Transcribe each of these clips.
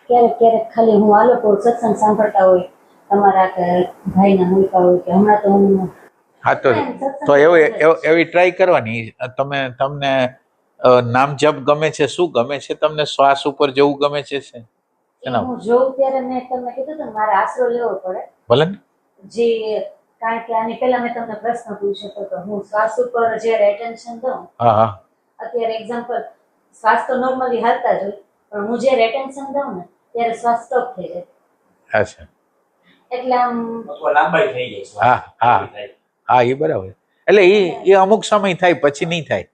ક્યારેક ક્યારેક ખાલી હું આ લોકો સત્સંગ સાંભળતા હોય તમારા કે ભાઈના મૂલકા હોય કે હમણાં તો હું હા તો એવી ટ્રાય કરવાની. તમને નામ જપ ગમે છે? શું ગમે છે તમને? શ્વાસ ઉપર જવું ગમે છે? હું જોઉં ત્યારે મેં તમને કીધું હતું મારે આશરો લેવો પડે ભલે ને જે, કારણ કે આની પહેલા મેં તમને પ્રશ્ન પૂછ્યો હતો તો હું શ્વાસ ઉપર જ્યારે એટેન્શન દઉં, અત્યારે એક્ઝામ્પલ શ્વાસ તો નોર્મલી હાલતા જ હોય પણ હું જ્યારે એટેન્શન દઉં ને ત્યારે શ્વાસ સ્ટોપ થઈ જાય. અચ્છા, એટલે આમ લાંબાઈ થઈ જાય. હા એ બરાબર. એટલે એ અમુક સમય થાય, પછી નહીં થાય.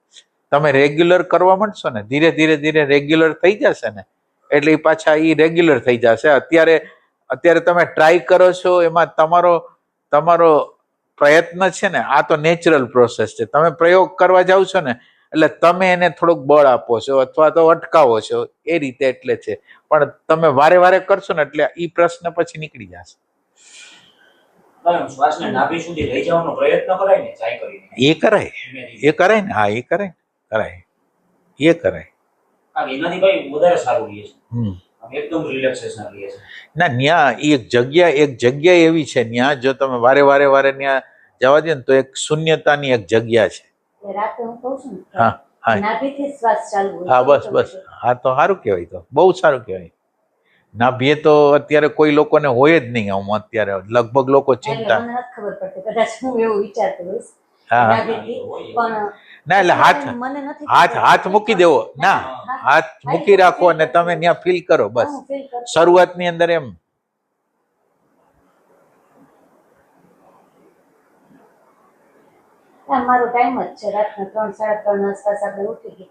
તમે રેગ્યુલર કરવા માંડશો ને, ધીરે ધીરે રેગ્યુલર થઈ જશે ને, એટલે એ પાછા એ રેગ્યુલર થઈ જશે. અત્યારે તમે ટ્રાય કરો છો, એમાં તમારો પ્રયત્ન છે ને, આ તો નેચરલ પ્રોસેસ છે. તમે પ્રયોગ કરવા જાવ છો ને એટલે તમે એને થોડુંક બળ આપો છો અથવા તો અટકાવો છો, એ રીતે એટલે છે. પણ તમે વારે વારે કરશો ને એટલે એ પ્રશ્ન પછી નીકળી જશે. શ્વાસને નાભી સુધી લઈ જવાનો પ્રયત્ન કરાય ને, ટ્રાય કરીને એ કરાય ને. હા, એ કરાય. એનાથી ભાઈ વધારે સારું રહે છે. એકદમ રિલેક્સેશન રહે છે. ના, ન્યા એક જગ્યા એવી છે, ન્યા જો તમે વારે વારે ન્યા જવા દો ને તો એક શૂન્યતાની એક જગ્યા છે. રાતે હું કહું છું ને હા નાભીથી શ્વાસ ચાલુ હોય. હા, બસ. હા, તો સારું કહેવાય, તો બહુ સારું કહેવાય. નાભીએ તો અત્યારે કોઈ લોકોને હોય જ નહીં. આમ અત્યારે લગભગ લોકો ચિંતા, મને નથી ખબર પડતી, કદાચ હું એવું વિચારતી હોઈશ નાભીથી, પણ ના, એટલે હાથ મૂકી દેવો. ના, હાથ મૂકી રાખો અને તમે ત્યાં ફીલ કરો. બસ શરૂઆતની અંદર એમ. મારો ટાઈમ જ છે રાતના 3-3:30 આસપાસ આપણે ઉઠી ગઈ.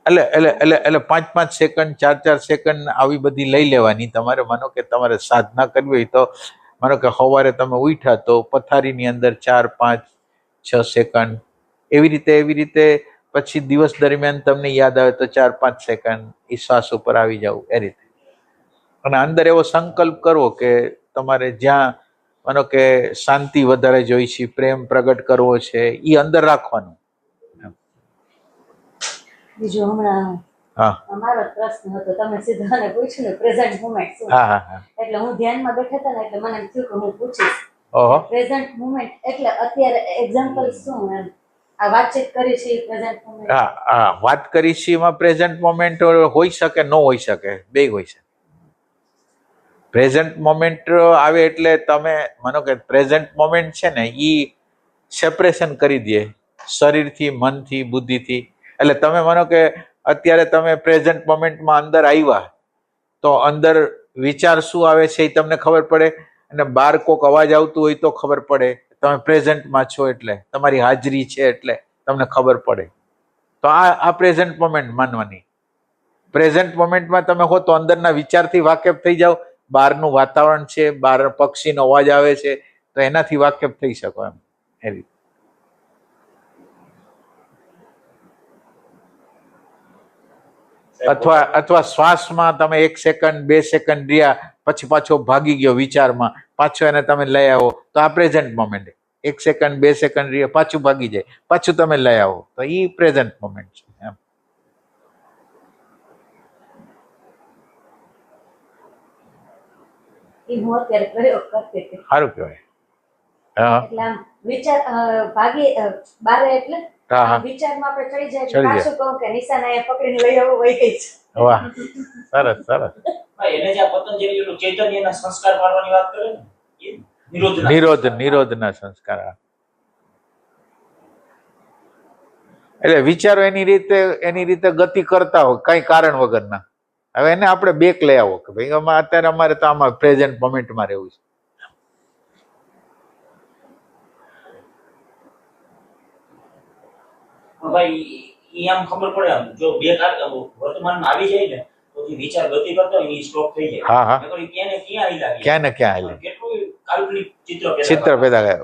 એટલે 5-5 સેકન્ડ 4-4 સેકન્ડ આવી બધી લઈ લેવાની. તમારે માનો કે તમારે સાધના કરવી હોય તો માનો કે સવારે તમે ઉઠ્યા તો પથારીની અંદર 4-5-6 સેકન્ડ, એવી રીતે પછી દિવસ દરમિયાન તમને યાદ આવે તો 4-5 સેકન્ડ એ શ્વાસ ઉપર આવી જાવ, એ રીતે. અને અંદર એવો સંકલ્પ કરવો કે તમારે જ્યાં માનો કે શાંતિ વધારે જોઈ છે, પ્રેમ પ્રગટ કરવો છે, એ અંદર રાખવાનું. બીજું હમણાં અમારો પ્રશ્ન હતો, તમે સીધા મને પૂછ્યું ને પ્રેઝન્ટ મોમેન્ટ શું, એટલે હું ધ્યાનમાં બેઠા હતા ને એટલે મને એમ થયું કે હું પૂછીશ પ્રેઝન્ટ મોમેન્ટ એટલે અત્યારે એક્ઝામ્પલ શું એમ આ વાતચીત કરી છે પ્રેઝન્ટ મોમેન્ટ. વાત કરી છે એમાં પ્રેઝન્ટ મોમેન્ટ હોઈ શકે, ન હોઈ શકે, બે હોઈ શકે. પ્રેઝન્ટ મોમેન્ટ આવે એટલે તમે માનો કે પ્રેઝન્ટ મોમેન્ટ છે ને એ સેપરેશન કરી દે શરીરથી, મનથી, બુદ્ધિથી. એટલે તમે માનો કે અત્યારે તમે પ્રેઝન્ટ મોમેન્ટમાં અંદર આવ્યા તો અંદર વિચાર શું આવે છે એ તમને ખબર પડે, અને બહાર કોઈક અવાજ આવતું હોય તો ખબર પડે. તમે પ્રેઝન્ટમાં છો એટલે તમારી હાજરી છે એટલે તમને ખબર પડે. તો આ પ્રેઝન્ટ મોમેન્ટ માનવાની. પ્રેઝન્ટ મોમેન્ટમાં તમે હો તો અંદરના વિચારથી વાકેફ થઈ જાઓ. બહારનું વાતાવરણ છે, બહાર પક્ષીનો અવાજ આવે છે તો એનાથી વાકેફ થઈ શકો એમ, એ રીતે. અથવા શ્વાસમાં તમે 1 સેકન્ડ 2 સેકન્ડ રહ્યા પછી પાછો ભાગી ગયો વિચારમાં, પાછો એને તમે લઈ આવો તો આ પ્રેઝન્ટ મોમેન્ટ. 1 સેકન્ડ 2 સેકન્ડ રહ્યા પાછું ભાગી જાય, પાછું તમે લઈ આવો તો એ પ્રેઝન્ટ મોમેન્ટ છે એમ. હું અત્યારે પ્રયોગ કરતી હતી. સારું કહેવાય. એટલે આમ વિચાર ભાગી બારે એટલે વિચારમાં આપણે ચડી જાય, પાછું કહું કે નિશાન અહીંયા પકડીને લઈ આવો, વહી ગઈ છે. વાહ, સરસ. એને જે પતંજલિનું ચૈતન્યના સંસ્કાર પાડવાની વાત કરે ને, નિરોધના સંસ્કાર. એટલે વિચારો એની રીતે ગતિ કરતા હોય કઈ કારણ વગરના. હવે એને આપણે બેક લઈ આવો કે ભાઈ અત્યારે અમારે તો આમાં પ્રેઝન્ટ મોમેન્ટમાં રહેવું છે. ભાઈ આમ ખબર પડે, આમ જો બે વર્તમાનમાં આવી જાય ને તો વિચાર ગતિ કરતો હોય એ સ્ટોપ થઈ જાય. ક્યાં ને ક્યાં હાલે, કેટલું કાલ્પનિક ચિત્ર પેદા કરે,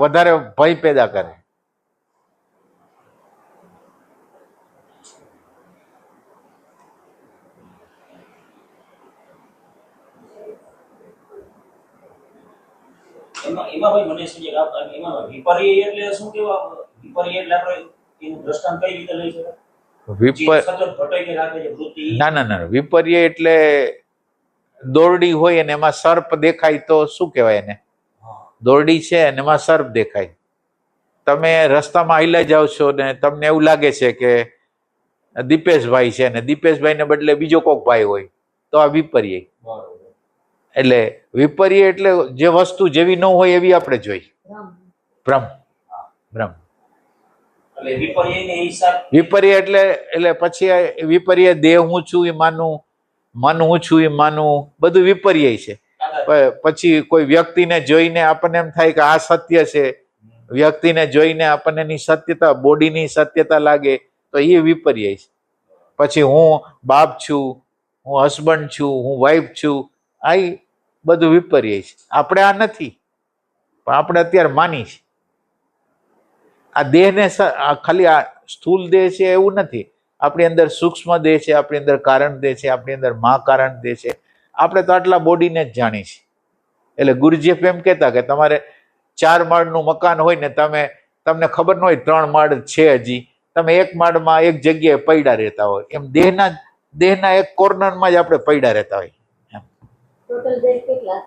વધારે ભય પેદા કરે. એમાં ભાઈ મને સમજે એમાં વિપર્ય એટલે શું કેવા? વિપર્ય એટલે આપણે એનું દ્રષ્ટાંત કઈ રીતે લઈ શકાય? ના, વિપર્ય એટલે દોરડી હોય અને એમાં સર્પ દેખાય તો શું કહેવાય એને? દોરડી છે અને એમાં સર્પ દેખાય. તમે રસ્તામાં હાલ્યા જાઓ છો ને તમને એવું લાગે છે કે દીપેશભાઈ છે ને દીપેશભાઈને બદલે બીજો કોક ભાઈ હોય તો આ વિપર્ય. એટલે વિપર્ય એટલે જે વસ્તુ જેવી ન હોય એવી આપણે જોઈ. ભ્રમ. ભ્રમ. વિપર્ય એટલે પછી વિપર્ય દેહ હું છું એ માનું, મન હું છું એ માનું, બધું વિપર્ય છે. પછી કોઈ વ્યક્તિને જોઈને આપણને એમ થાય કે આ સત્ય છે, વ્યક્તિને જોઈને આપણને એની સત્યતા, બોડીની સત્યતા લાગે તો એ વિપર્ય છે. પછી હું બાપ છું, હું હસબન્ડ છું, હું વાઈફ છું, આ બધું વિપર્ય છે. આપણે આ નથી, પણ આપણે અત્યારે માની છે. આ દેહને ખાલી આ સ્થૂળ દેહ છે એવું નથી. આપણી અંદર સૂક્ષ્મ દેહ છે, આપણી અંદર કારણ દેહ છે, આપણી અંદર મહાકારણ દેહ છે. આપણે તો આટલા બોડીને જ જાણી છે. એટલે ગુરુજી એમ કહેતા કે તમારે 4 માળનું મકાન હોય ને તમને ખબર ન હોય 3 માળ છે હજી, તમે એક માળમાં એક જગ્યાએ પૈડા રહેતા હોય, એમ દેહના એક કોર્નરમાં જ આપણે પૈડા રહેતા હોય. ટોટલ દેહ કેટલા?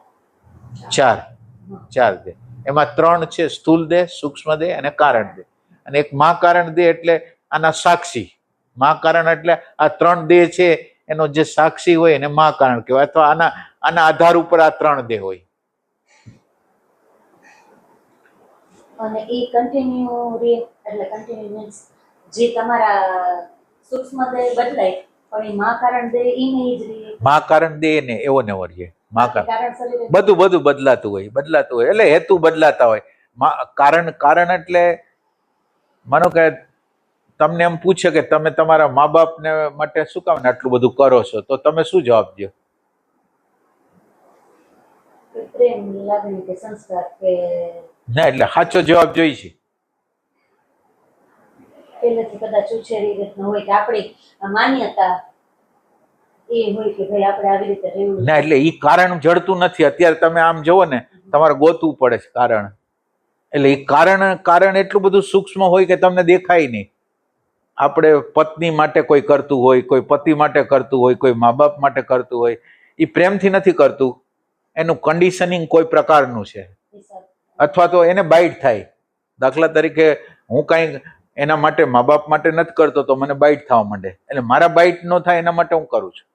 4 દેહ. એમાં 3 છે સ્થૂલ દેહ, સૂક્ષ્મ દેહ અને કારણ દેહ. અને એક મહાકારણ દેહ એટલે આના સાક્ષી. મહાકારણ એટલે આ 3 દેહ છે એનો જે સાક્ષી હોય એને મહાકારણ કહેવાય, અથવા આના આધાર ઉપર આ 3 દેહ હોય. અને એ કન્ટિન્યુ એટલે કન્ટિન્યુ મીન્સ જે તમારા સૂક્ષ્મ દેહ બદલાય પણ એ મહાકારણ દેહ ઈ ને ઈ જ રહે. મહાકારણ દેહ ને એવો ને એવો રહે. મહાકારણ બધું બદલાતું હોય એટલે હેતુ બદલાતા હોય. કારણ એટલે માનો કે તમને એમ પૂછે કે તમે તમારા મા બાપને માટે શું કામ આટલું બધું કરો છો, તો તમે શું જવાબ દો? પ્રેમ, લાગણી કે સંસ્કાર કે ના, એટલે સાચો જવાબ જોઈ છે. પહેલેથી કદાચ ઉછેરી રીતના હોય કે આપણી માન્યતા એ હોય કે ભાઈ આપણે આવી રીતે રહેવું. ના, એટલે ઈ કારણ જડતું નથી. અત્યારે તમે આમ જોવો ને તમારે ગોતવું પડે છે કારણ. એટલે એ કારણ એટલું બધું સૂક્ષ્મ હોય કે તમને દેખાય નહીં. આપણે પત્ની માટે કોઈ કરતું હોય, કોઈ પતિ માટે કરતું હોય, કોઈ મા બાપ માટે કરતું હોય, એ પ્રેમથી નથી કરતું, એનું કન્ડિશનિંગ કોઈ પ્રકારનું છે. અથવા તો એને બાઇટ થાય. દાખલા તરીકે હું કાંઈ એના માટે મા બાપ માટે નથી કરતો તો મને બાઇટ થવા માંડે, એટલે મારા બાઇટ ન થાય એના માટે હું કરું છું.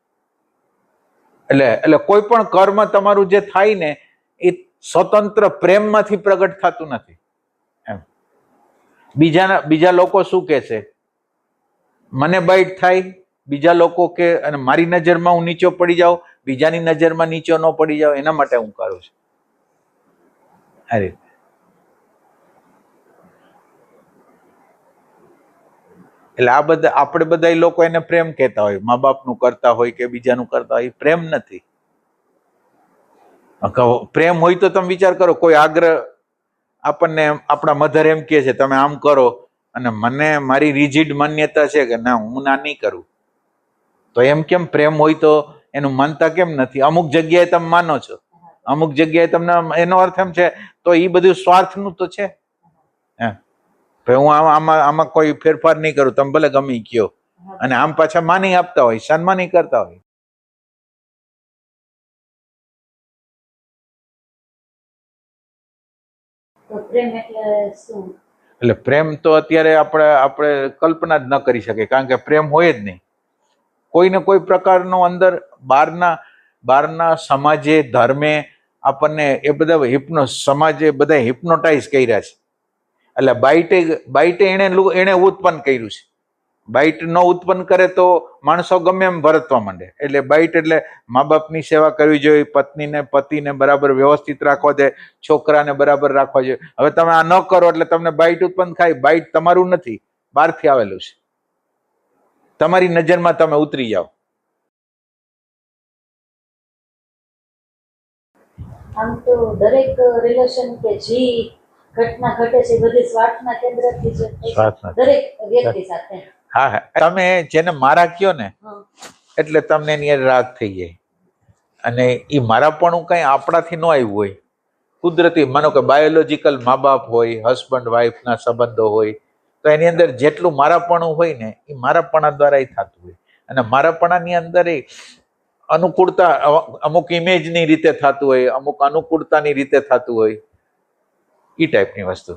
એટલે કોઈ પણ કર્મ તમારું જે થાય ને એ સ્વતંત્ર પ્રેમમાંથી પ્રગટ થતું નથી. એમ બીજા લોકો શું કહે છે, મને બાઇટ થાય, બીજા લોકો કે અને મારી નજરમાં હું નીચો પડી જાઉં, બીજાની નજરમાં નીચો ન પડી જાઉં, એના માટે હું કરું છું. આ રીતે એટલે આ બધા આપણે બધા લોકો એને પ્રેમ કહેતા હોય, મા બાપનું કરતા હોય કે બીજાનું કરતા હોય, પ્રેમ નથી. પ્રેમ હોય તો તમે વિચાર કરો, કોઈ આગ્રહ આપણને આપણા મધર એમ કહે છે તમે આમ કરો, અને મને મારી રિજિડ માન્યતા છે કે ના હું ના નહીં કરું, તો એમ કેમ પ્રેમ હોય તો એનું માનતા કેમ નથી? અમુક જગ્યાએ તમે માનો છો, અમુક જગ્યાએ તમને એનો અર્થ એમ છે તો એ બધું સ્વાર્થનું તો છે. હું આમાં કોઈ ફેરફાર નહીં કરું, તમે ભલે ગમે કયો, અને આમ પાછા માની આપતા હોય, સન્માની કરતા હોય. એટલે પ્રેમ તો અત્યારે આપણે કલ્પના જ ન કરી શકીએ, કારણ કે પ્રેમ હોય જ નહીં. કોઈને કોઈ પ્રકારનો અંદર બહારના સમાજે, ધર્મે આપણને એ બધા સમાજે બધા હિપ્નોટાઇઝ કર્યા છે. એટલે બાઇટે એને ઉત્પન્ન કર્યું છે. બાઇટ ન ઉત્પન્ન કરે તો માણસો ગમે એમ વર્તવા માંડે. એટલે બાઇટ એટલે મા બાપની સેવા કરવી જોઈએ, પતિને બરાબર વ્યવસ્થિત રાખવા જોઈએ, છોકરાને બરાબર રાખવા જોઈએ. હવે તમે આ ન કરો એટલે તમને બાઇટ ઉત્પન્ન થાય. બાઇટ તમારું નથી, બહારથી આવેલું છે. તમારી નજરમાં તમે ઉતરી જાઓ. આમ તો દરેક રિલેશન કે જે ઘટના ઘટે છે બધી સ્વાર્થના કેન્દ્રથી જ દરેક વ્યક્તિ સાથે. હા, તમે જેને મારા કયો ને એટલે તમને એની રાગ થઈ જાય. અને એ મારાપણું કઈ આપણાથી ન આવ્યું હોય, કુદરતી. માનો કે બાયોલોજીકલ મા બાપ હોય, હસબન્ડ વાઈફના સંબંધો હોય, તો એની અંદર જેટલું મારાપણું હોય ને એ મારાપણા દ્વારા થતું હોય. અને મારાપણાની અંદર અનુકૂળતા અમુક ઇમેજની રીતે થતું હોય, અમુક અનુકૂળતાની રીતે થતું હોય, એ ટાઈપની વસ્તુ.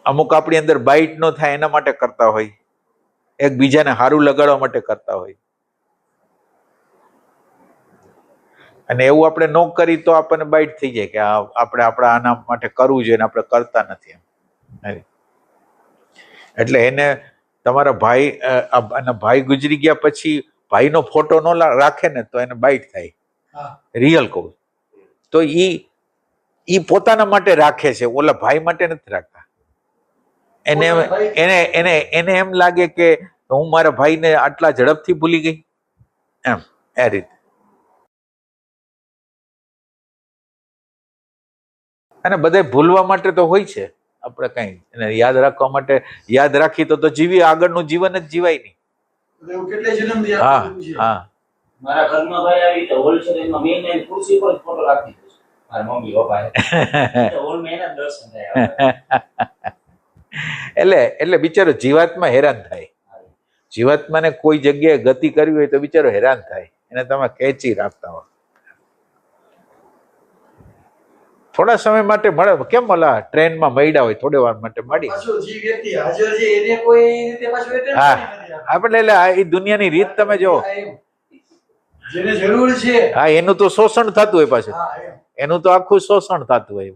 અમુક આપણી અંદર બાઇટ ન થાય એના માટે કરતા હોય, એકબીજાને સારું લગાડવા માટે કરતા હોય. અને એવું આપણે ન કરી તો આપણને બાઇટ થઈ જાય કે આપણે આપણા આના માટે કરવું જોઈએ ને આપણે કરતા નથી એમ. એટલે એને તમારા ભાઈ ગુજરી ગયા પછી ભાઈનો ફોટો ન રાખે ને તો એને બાઇટ થાય. રિયલ કહું તો ઈ પોતાના માટે રાખે છે, ઓલા ભાઈ માટે નથી રાખતા. એને એને એને એને એમ લાગે કે હું મારા ભાઈને આટલા ઝડપથી ભૂલી ગઈ એમ, એ રીતે. અને બધા ભૂલવા માટે તો હોય છે, આપણે કઈ એને યાદ રાખવા માટે યાદ રાખી તો જીવી, આગળનું જીવન જ જીવાય નહીં. હા હા, મારા ઘરમાં ભાઈ આવી તો હોલસેલમાં મેં એને ખુરશી પર ફોટો રાખી દીધો મારા મમ્મી પપ્પાએ. હોલમાં એના દર્શન થાય. એટલે બિચારો જીવાત્મા હેરાન થાય. જીવાત્માને કોઈ જગ્યાએ ગતિ કરવી હોય તો બિચારો હેરાન થાય, એને તમે ખેંચી રાખતા હોય. થોડા સમય માટે મળે, કેમ ઓલા ટ્રેનમાં મળ્યા હોય થોડી વાર માટે મળી. હા આપણે એટલે એ દુનિયાની રીત તમે જો, હા એનું તો શોષણ થતું હોય પાછું, એનું તો આખું શોષણ થતું હોય.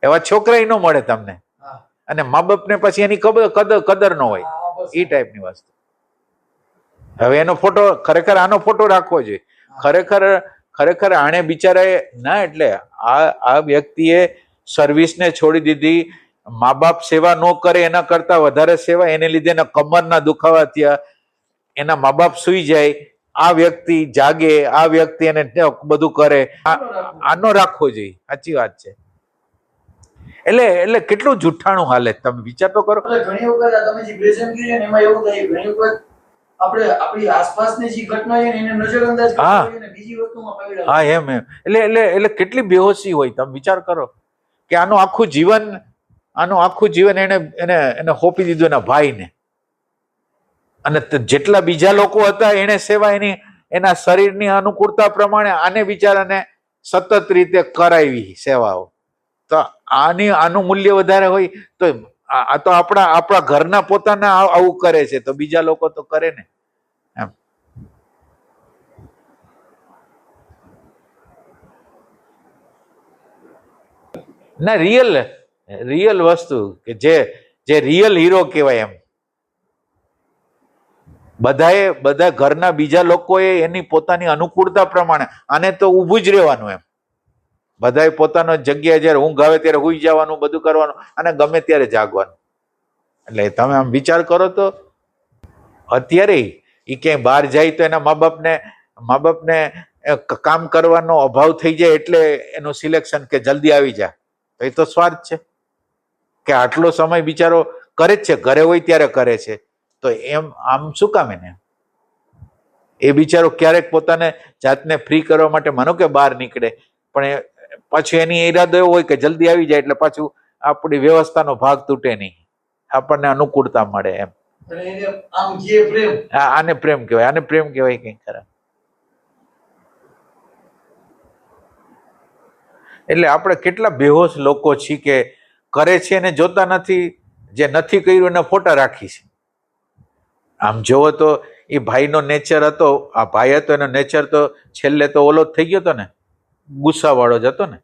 એવા છોકરા ન મળે તમને, અને મા બાપ ને પછી એની કદર ન હોય, એ ટાઈપની વસ્તુ. હવે એનો ફોટો ખરેખર આનો ફોટો રાખવો જોઈએ. ખરેખર આણે બિચારાએ ના, એટલે આ વ્યક્તિએ સર્વિસને છોડી દીધી, મા બાપ સેવા ન કરે એના કરતા વધારે સેવા, એને લીધે એના કમરના દુખાવા થયા, એના મા બાપ સુઈ જાય, આ વ્યક્તિ જાગે, આ વ્યક્તિ એને બધું કરે, આનો રાખવો જોઈએ. સાચી વાત છે. એટલે કેટલું જુઠ્ઠાણું હાલે, તમે વિચાર તો કરો. ઘણી વખત તમે જે પ્રેઝન્ટ કર્યું એમાં એવું થાય, ઘણી વખત આપણે આપણી આસપાસની જે ઘટના છે એને નજરઅંદાજ કરતા હોઈએ ને બીજી વસ્તુમાં પકડાઈ. હા એમ એટલે કેટલી બેહોશી હોય, તમે વિચાર કરો કે આનું આખું જીવન એને હોપી દીધું એના ભાઈને, અને જેટલા બીજા લોકો હતા એને સેવા એના શરીરની અનુકૂળતા પ્રમાણે આને બિચારાને સતત રીતે કરાવી સેવાઓ. તો આનું મૂલ્ય વધારે હોય તો આ તો આપણા ઘરના પોતાના આવું કરે છે તો બીજા લોકો તો કરે ને એમ. ના, રિયલ વસ્તુ કે જે રિયલ હીરો કહેવાય એમ. બધા ઘરના બીજા લોકોએ એની પોતાની અનુકૂળતા પ્રમાણે આને તો ઊભું જ રહેવાનું એમ. બધાએ પોતાનો જગ્યાએ જયારે ઊંઘ આવે ત્યારે હુઈ જવાનું, બધું કરવાનું, અને ગમે ત્યારે જાગવાનું. એટલે તમે આમ વિચાર કરો તો અત્યારે એ ક્યાંય બહાર જાય તો એના મા બાપને કામ કરવાનો અભાવ થઈ જાય એટલે એનું સિલેક્શન કે જલ્દી આવી જાય, તો એ તો સ્વાર્થ છે કે આટલો સમય બિચારો કરે જ છે, ઘરે હોય ત્યારે કરે છે, તો એમ આમ શું કામ એને? એ બિચારો ક્યારેક પોતાને જાતને ફ્રી કરવા માટે માનો કે બહાર નીકળે, પણ પાછું એની ઈરાદો એવો હોય કે જલ્દી આવી જાય એટલે પાછું આપણી વ્યવસ્થાનો ભાગ તૂટે નહીં, આપણને અનુકૂળતા મળે એમ. આને પ્રેમ કહેવાય કઈ ખરા. એટલે આપણે કેટલા બેહોશ લોકો છીએ કે કરે છે એને જોતા નથી, જે નથી કર્યું એના ફોટા રાખી છે. આમ જોવો તો એ ભાઈનો નેચર હતો, આ ભાઈ હતો એનો નેચર તો છેલ્લે તો ઓલો જ થઈ ગયો હતો ને, ગુસ્સાવાળો જ હતો ને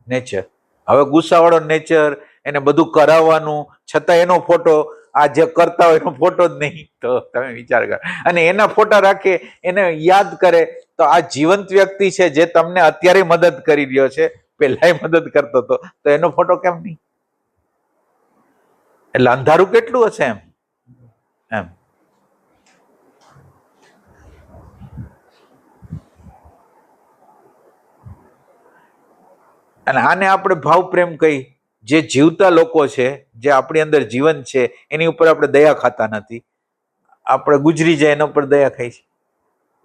નેચર. હવે ગુસ્સાવાળો નેચર, એને બધું કરાવવાનું, છતાં એનો ફોટો, આ જે કરતા હોય એનો ફોટો જ નહીં. તો તમે વિચાર કરો, અને એના ફોટા રાખે, એને યાદ કરે, તો આ જીવંત વ્યક્તિ છે જે તમને અત્યારે મદદ કરી રહ્યો છે, પહેલાય મદદ કરતો હતો, તો એનો ફોટો કેમ નહીં? એટલે અંધારું કેટલું હશે એમ. અને આને આપણે ભાવ પ્રેમ કહી. જે જીવતા લોકો છે, જે આપણી અંદર જીવન છે, એની ઉપર આપણે દયા ખાતા નથી. આપણે ગુજરી જાય એના ઉપર દયા ખાઈ છે.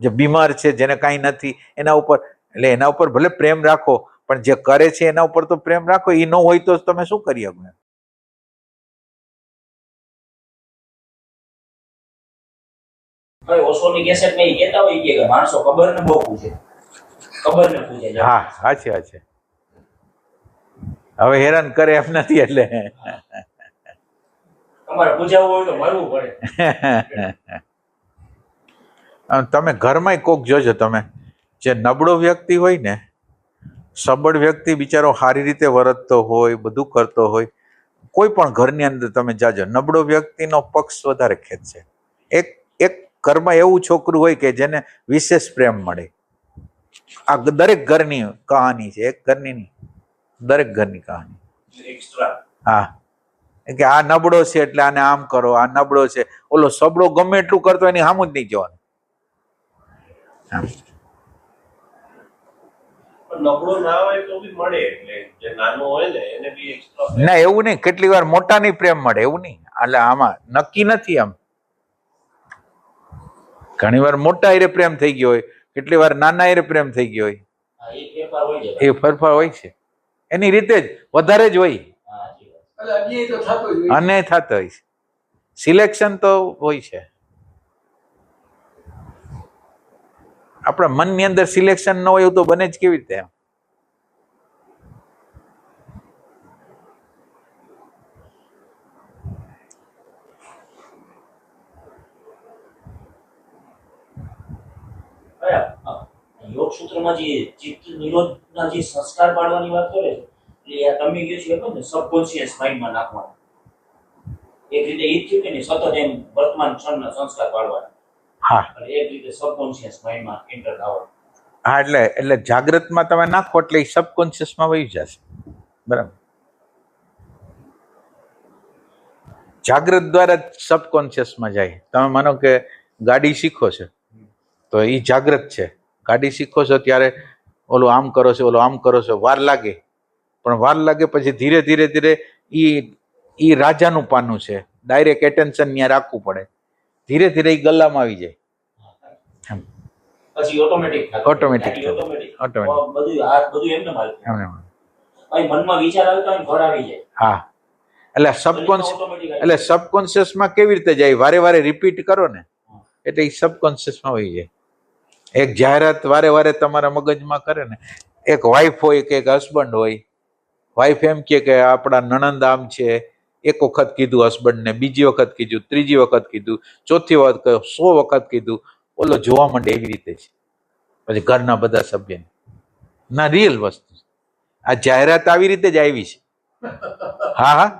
જે બીમાર છે, જેને કાંઈ નથી, એના ઉપર, એટલે એના ઉપર ભલે પ્રેમ રાખો, પણ જે કરે છે એના ઉપર તો પ્રેમ રાખો. એ ન હોય તો તમે શું કરી શકો? હવે ઓશોની કેસેટમાં ઈ કહેતા હોય કે માણસો કબરને બહુ પૂછે, કબરને પૂછે છે. હા સાચી વાત છે. હવે હેરાન કરે એમ નથી એટલે તમારે પૂજાવું હોય તો મરવું પડે. તમે ઘરમાં કોક જોજો, તમે જે નબળો વ્યક્તિ હોય ને, સબળ વ્યક્તિ બિચારો સારી રીતે વર્તતો હોય, બધું કરતો હોય, કોઈ પણ ઘરની અંદર તમે જાજો, નબળો વ્યક્તિનો પક્ષ વધારે ખેંચશે. એક એક ઘરમાં એવું છોકરું હોય કે જેને વિશેષ પ્રેમ મળે. આ દરેક ઘરની કહાની છે, એક ઘરની નહીં, દરેક ઘરની કહાની. એક્સ્ટ્રા. હા, કે આ નબળો છે એટલે આને આમ કરો, આ નબળો છે, ઓલો સબળો ગમે એટલું કરતો એની સામું જ નહીં જોવાનું. નબળો ના હોય તો બી મળે, એટલે જે નાનો હોય ને એને બી એક્સ્ટ્રા. ના એવું નહીં, કેટલી વાર મોટાની પ્રેમ મળે, એવું નહીં. એટલે આમાં નક્કી નથી. આમ ઘણી વાર મોટા હારે પ્રેમ થઈ ગયો હોય, કેટલી વાર નાના હારે પ્રેમ થઈ ગયો હોય. હા, એ ફેરફાર હોય છે. એ ફેરફાર હોય છે, એની રીતે જ વધારે જ હોય હા, સાચી વાત. એટલે અન્યાય તો થતો જ હોય. અને થતો હોય છે. સિલેક્શન તો હોય છે. આપણા મનની અંદર સિલેક્શન ન હોય એવું તો બને જ કેવી રીતે? એમ યોગ સૂત્રમાં જે ચિત્ત નિરોધના જે સંસ્કાર પાડવાની વાત કરે છે, એટલે આ તમે કહ્યું છે ને સબકોન્શિયસ માઇન્ડમાં નાખવાનું, એક રીતે એ જ થયું કે નહીં, સતત એમ વર્તમાન ક્ષણના સંસ્કાર પાડવાના. હા અને એક રીતે સબકોન્શિયસ માઇન્ડમાં એન્ટર થવાનું. હા, એટલે જાગ્રતમાં તમે નાખો એટલે એ સબકોન્શિયસમાં વહી જશે. બરાબર. જાગ્રત દ્વારા સબકોન્શિયસમાં જાય. તમે માનો કે ગાડી શીખો છો તો એ જાગ્રત છે. ગાડી શીખો છો ત્યારે ઓલું આમ કરો છો, ઓલું આમ કરો છો, વાર લાગે, પણ વાર લાગે પછી ધીરે ધીરે ધીરે ઈ રાજાનું પાનું છે, ડાયરેક્ટ એટેન્શન ત્યાં રાખવું પડે, ધીરે ધીરે એ ગલ્લામાં આવી જાય. પછી ઓટોમેટિક ઓટોમેટિક બધું આ બધું એમને માલ ભાઈ મનમાં વિચાર આવતા હોય ઘર આવી જાય. હા, એટલે સબકોન્શિયસમાં કેવી રીતે જાય? વારે વારે રિપીટ કરો ને એટલે એ સબકોન્શિયસમાં વહી જાય. એક જાહેરાત વારે વારે તમારા મગજમાં કરે ને, એક વાઈફ હોય કે એક હસબન્ડ હોય, વાઈફ એમ કે આપણા નણંદ આમ છે, એક વખત કીધું હસબન્ડને, બીજી વખત કીધું, ત્રીજી વખત કીધું, ચોથી વખત કહ્યું, 100 વખત કીધું, ઓલો જોવા માંડે એવી રીતે છે. પછી ઘરના બધા સભ્યને ના રિયલ વસ્તુ આ જાહેરાત આવી રીતે જ આવી છે. હા હા,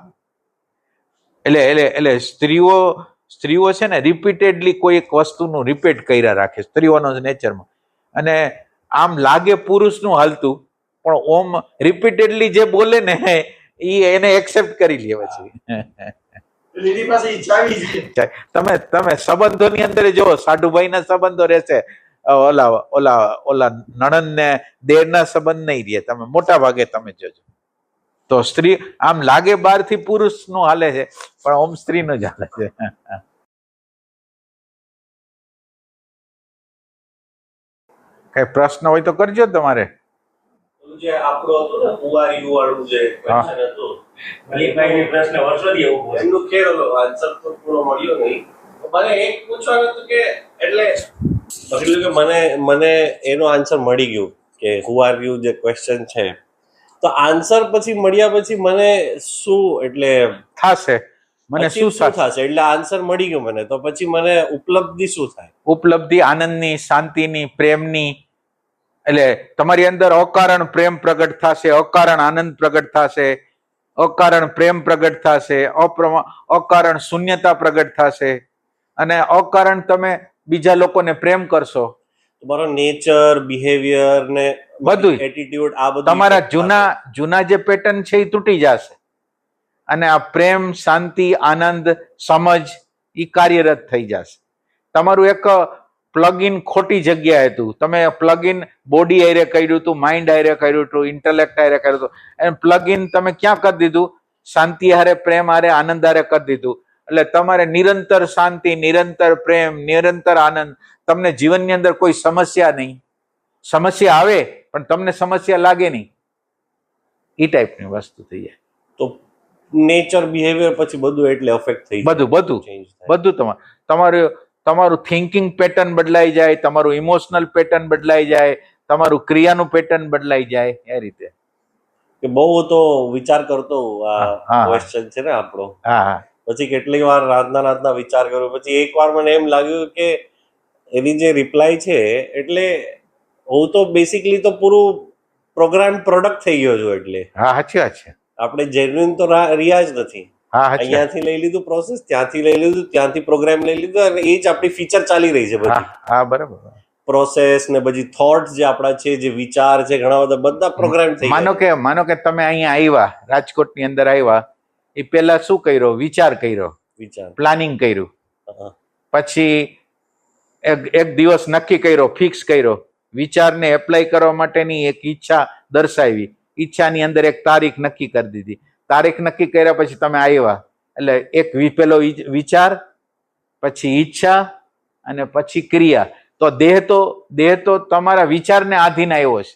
એટલે સ્ત્રીઓ છે ને રિપીટેડલી કોઈ એક વસ્તુનું રિપીટ કર્યા રાખે, સ્ત્રીઓનો નેચરમાં. અને આમ લાગે પુરુષનું હાલતું, પણ ઓમ રિપીટેડલી જે બોલે ને એ એને એક્સેપ્ટ કરી લે પછી. એની પાસે ઈ ચાવી છે. તમે સંબંધોની અંદર જો સાઢુભાઈના સંબંધો રહેશે, ઓલા નણંદ ને દેરના સંબંધ નહીં રહે. તમે મોટા ભાગે તમે જોજો તો સ્ત્રી આમ લાગે બહારથી પુરુષનું હાલે છે, પણ ઓમ સ્ત્રીનું જ હાલે છે. કઈ પ્રશ્ન હોય તો કરજો તમારે. જે આપણો હતો ને કુંવારી વાળું જે ક્વેશ્ચન હતું, મલિકભાઈનો પ્રશ્ન વર્ષોથી એવું હોય. એમનું ખેર આન્સર તો પૂરો મળ્યો નહીં. મને એક પૂછવાનું હતું કે એટલે કહ્યું કે મને એનો આન્સર મળી ગયું કે કુંવારિયું જે ક્વેશ્ચન છે, તો આન્સર પછી મળ્યા પછી મને શું એટલે થશે? મને શું થશે? એટલે આન્સર મળી ગયો મને, તો પછી મને ઉપલબ્ધિ શું થાય? ઉપલબ્ધિ આનંદની, શાંતિની, પ્રેમની. એટલે તમારી અંદર અકારણ પ્રેમ પ્રગટ થશે, અકારણ આનંદ પ્રગટ થશે, અકારણ પ્રેમ પ્રગટ થશે, અકારણ શૂન્યતા પ્રગટ થશે, અને અકારણ તમે બીજા લોકોને પ્રેમ કરશો. તમારો નેચર, બિહેવિયર ને બધું એટીટ્યુડ, આ બધું તમારા જૂના જે પેટર્ન છે એ તૂટી જશે, અને આ પ્રેમ, શાંતિ, આનંદ, સમજ એ કાર્યરત થઈ જશે. તમારું એક પ્લગઇન ખોટી જગ્યાએ હતું. તમે પ્લગઇન બોડી હારે કર્યું હતું, માઇન્ડ હારે કર્યું હતું, ઇન્ટેલેક્ટ હારે કર્યું હતું, અને પ્લગઇન તમે ક્યાં કરી દીધું? શાંતિ હારે, પ્રેમ હારે, આનંદ હારે કરી દીધું. એટલે તમારે નિરંતર શાંતિ, નિરંતર પ્રેમ, નિરંતર આનંદ. તમને જીવનની અંદર કોઈ સમસ્યા નહીં. સમસ્યા આવે પણ તમને સમસ્યા લાગે નહીં. એ ટાઈપની વસ્તુ થઈ જાય. તો નેચર, બિહેવિયર પછી બધું એટલે અફેક્ટ થઈ જાય. બધું તમારું થિંકિંગ પેટર્ન બદલાઈ જાય, તમારું ઇમોશનલ પેટર્ન બદલાઈ જાય, તમારું ક્રિયાનું પેટર્ન બદલાઈ જાય. એ રીતે કે બહુ તો વિચાર કરતો આ હા. ક્વેશ્ચન છે ને આપણો. હા પછી કેટલીક વાર રાતના વિચાર કર્યો, પછી એકવાર મને એમ લાગ્યું કે એની જે રિપ્લાય છે એટલે હું તો બેસિકલી તો પૂરું પ્રોગ્રામ પ્રોડક્ટ થઈ ગયો છું. એટલે હા સાચી વાત છે. આપણે જેન્યુઇન તો રહ્યા જ નથી. હા સાચી વાત. અહીંયાથી લઈ લીધું પ્રોસેસ, ત્યાંથી લઈ લીધું, ત્યાંથી પ્રોગ્રામ લઈ લીધું, અને એ જ આપણી ફીચર ચાલી રહી છે બધી. હા બરાબર. પ્રોસેસ ને બધી થોટ્સ જે આપણા છે, જે વિચાર છે, ઘણા બધા પ્રોગ્રામ થઈ ગયા. માનો કે તમે અહીંયા આવ્યા, રાજકોટની અંદર આવ્યા, એ પેલા શું કર્યો? વિચાર કર્યો, વિચાર. પ્લાનિંગ કર્યું, હા. પછી એક દિવસ નક્કી કર્યો, ફિક્સ કર્યો, વિચારને એપ્લાય કરવા માટેની એક ઈચ્છા દર્શાવી, ઈચ્છાની અંદર એક તારીખ નક્કી કરી દીધી, તારીખ નક્કી કર્યા પછી તમે આવ્યા, એટલે એક પેલો વિચાર, પછી ઈચ્છા અને પછી ક્રિયા. તો દેહ તો તમારા વિચારને આધીન આવ્યો છે.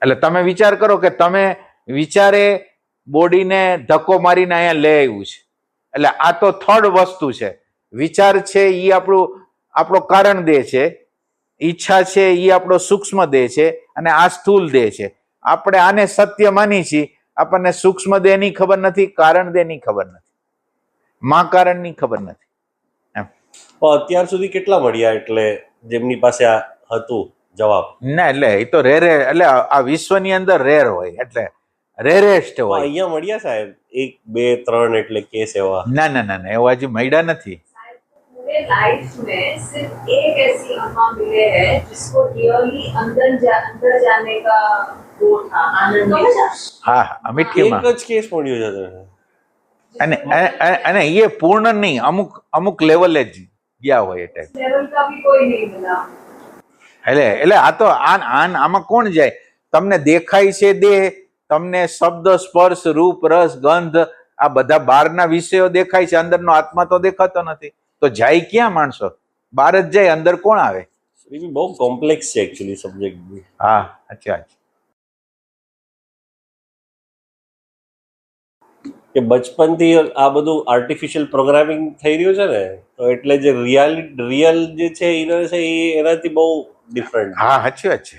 એટલે તમે વિચાર કરો કે તમે વિચારે બોડીને ધક્કો મારીને અહીંયા લઈ આવ્યું છે. એટલે આ તો થર્ડ વસ્તુ છે. વિચાર છે એ આપણો કારણ દેહ છે, ઈચ્છા છે એ આપણો સૂક્ષ્મ દેહ છે, અને આ સ્થૂલ દેહ છે. આપણે આને સત્ય માની છીએ. આપણને સૂક્ષ્મ દેહની ખબર નથી, કારણ દેહની ખબર નથી, માં કારણની ખબર નથી. અત્યાર સુધી કેટલા મળ્યા એટલે જેમની પાસે આ હતું જવાબ? ના એટલે એ તો રેરે, એટલે આ વિશ્વની અંદર રેર હોય, એટલે રેરેસ્ટ હોય. અહીંયા મળ્યા સાહેબ 1, 2, 3 એટલે કેસ એવા? ના એવા હજી મળ્યા નથી. पूरे लाइफ में सिर्फ एक ऐसी अम्मा मिले हैं जिसको रियली अंदर जाने का वो था, आनंद मिला। હા મીઠીમાં એક જ કેસ મળ્યો છે તમને? અને એ પૂર્ણ નહીં, અમુક લેવલે જ ગયા હોય એ ટાઈપ. लेवल का भी कोई नहीं मिला। એટલે આ તો આમાં કોણ જાય? તમને દેખાય છે દેહ, તમને શબ્દ, સ્પર્શ, રૂપ, રસ, ગંધ, આ બધા બહારના વિષયો દેખાય છે, અંદરનો આત્મા તો દેખાતો નથી. તો જાય ક્યાં માણસો? બહાર જ જાય, અંદર કોણ આવે? એ બી બહુ કોમ્પ્લેક્સ છે એકચ્યુઅલી સબ્જેક્ટ બી. હા અચ્છા. કે બચપનથી આ બધું આર્ટિફિશિયલ પ્રોગ્રામિંગ થઈ રહ્યું છે ને, તો એટલે જે રિયલ જે છે એ એનાથી બહુ ડિફરન્ટ. હા સાચી વાત છે.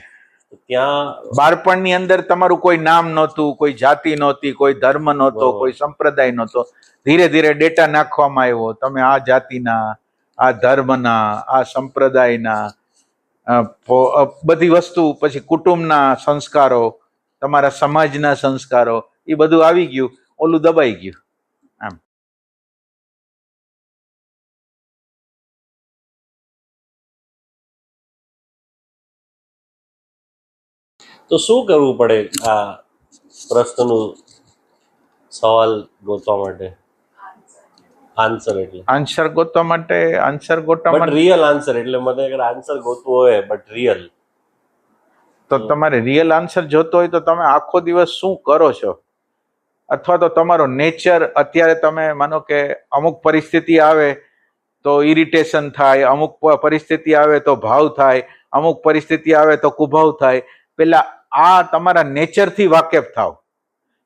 ત્યાં બાળપણની અંદર તમારું કોઈ નામ નહોતું, કોઈ જાતિ નહોતી, કોઈ ધર્મ નહોતો, કોઈ સંપ્રદાય નહોતો. ધીરે ધીરે ડેટા નાખવામાં આવ્યો, તમે આ જાતિના, આ ધર્મના, આ સંપ્રદાયના, બધી વસ્તુ, પછી કુટુંબના સંસ્કારો, તમારા સમાજના સંસ્કારો, એ બધું આવી ગયું, ઓલું દબાઈ ગયું. આમ તો શું કરવું પડે આ પ્રશ્નનું સવાલ ગોતવા માટે? આન્સર ગોતવા માટે રિયલ આન્સર, એટલે મને અગર આન્સર ગોતવો હોય બટ રિયલ, તો તમારે રિયલ આન્સર જોતો હોય તો તમે આખો દિવસ શું કરો છો, અથવા તો તમારો નેચર. અત્યારે તમે માનો કે અમુક પરિસ્થિતિ આવે તો ઇરિટેશન થાય, અમુક પરિસ્થિતિ આવે તો ભાવ થાય, અમુક પરિસ્થિતિ આવે તો કુભાવ થાય. પેલા આ તમારા નેચરથી વાકેફ થાવ.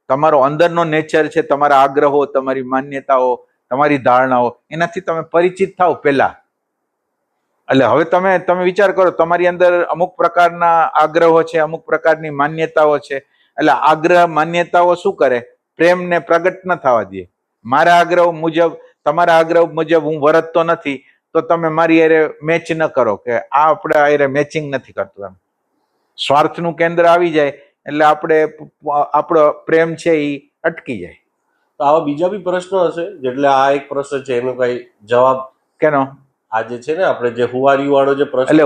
તમારો અંદરનો નેચર છે, તમારા આગ્રહો, તમારી માન્યતાઓ, તમારી ધારણાઓ, એનાથી તમે પરિચિત થાવ પહેલા. એટલે હવે તમે વિચાર કરો, તમારી અંદર અમુક પ્રકારના આગ્રહો છે, અમુક પ્રકારની માન્યતાઓ છે. એટલે આગ્રહ, માન્યતાઓ શું કરે? પ્રેમને પ્રગટ ન થવા દે. મારા આગ્રહ મુજબ, તમારા આગ્રહ મુજબ હું વર્તતો નથી, તો તમે મારી હારે મેચ ન કરો, કે આ આપણે હારે મેચિંગ નથી કરતું. એમ સ્વાર્થનું કેન્દ્ર આવી જાય એટલે આપણો પ્રેમ છે એ અટકી જાય. તો આવા બીજા બી પ્રશ્નો હશે, એટલે આ એક પ્રશ્ન છે, એનો કઈ જવાબ કેનો? આ જે છે ને આપણે જે હુવારિયું વાળો જે પ્રશ્ન, એટલે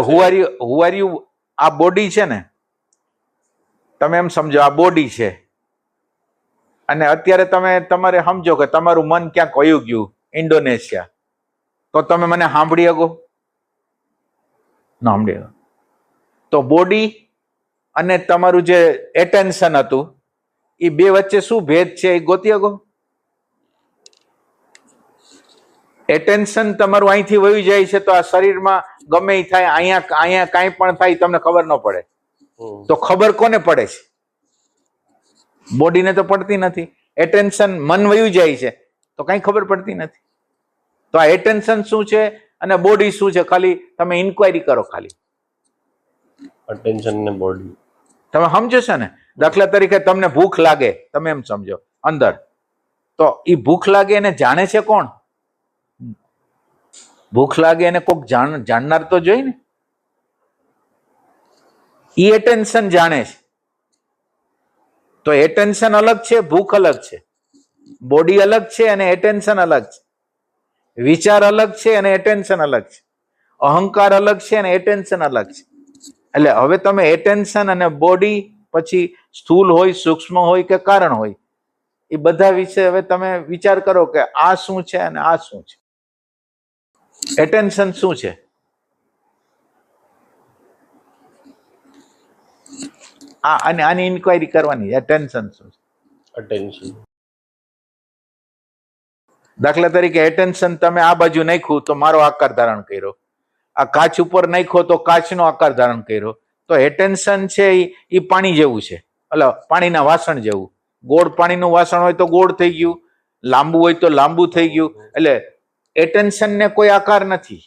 હુવારિયું આ બોડી છે ને, તમે એમ સમજો આ બોડી છે, અને અત્યારે તમારે સમજો કે તમારું મન ક્યાંક વયું ગયું ઇન્ડોનેશિયા, તો તમે મને સાંભળી શકો? ન સાંભળી શકો. તો બોડી અને તમારું જે એટેન્શન હતું, એ બે વચ્ચે શું ભેદ છે એ ગોતી શકો? એટેન્શન તમારું અહીંથી વયું જાય છે તો આ શરીરમાં ગમે એ થાય, અહીંયા કાંઈ પણ થાય તમને ખબર ન પડે. તો ખબર કોને પડે છે? બોડીને તો પડતી નથી. એટેન્શન મન વયું જાય છે તો કઈ ખબર પડતી નથી. તો આ એટેન્શન શું છે અને બોડી શું છે, ખાલી તમે ઇન્ક્વાયરી કરો. ખાલી અટેન્શન ને બોડી તમે સમજો છો ને? દાખલા તરીકે તમને ભૂખ લાગે, તમે એમ સમજો અંદર, તો એ ભૂખ લાગે એને જાણે છે કોણ? ભૂખ લાગે એને કોક જાણનાર તો જોઈ ને. ઈ એટેન્શન જાણે છે. તો એટેન્શન અલગ છે, ભૂખ અલગ છે, બોડી અલગ છે અને એટેન્શન અલગ છે, વિચાર અલગ છે અને એટેન્શન અલગ છે, અહંકાર અલગ છે અને એટેન્શન અલગ છે. એટલે હવે તમે એટેન્શન અને બોડી, પછી સ્થૂલ હોય, સૂક્ષ્મ હોય કે કારણ હોય, એ બધા વિશે હવે તમે વિચાર કરો કે આ શું છે અને આ શું છે. એટેન્શન શું છે? અને આની ઇન્ક્વાયરી કરવાની. એટેન્શન શું છે? અટેન્શન. દાખલા તરીકે એટેન્શન તમે આ બાજુ નાખ્યું તો મારો આકાર ધારણ કર્યો, આ કાચ ઉપર નાખ્યો તો કાચનો આકાર ધારણ કર્યો. તો એટેન્શન છે એ પાણી જેવું છે, એટલે પાણીના વાસણ જેવું. ગોળ પાણીનું વાસણ હોય તો ગોળ થઈ ગયું, લાંબુ હોય તો લાંબુ થઈ ગયું. એટલે એટેન્શન ને કોઈ આકાર નથી.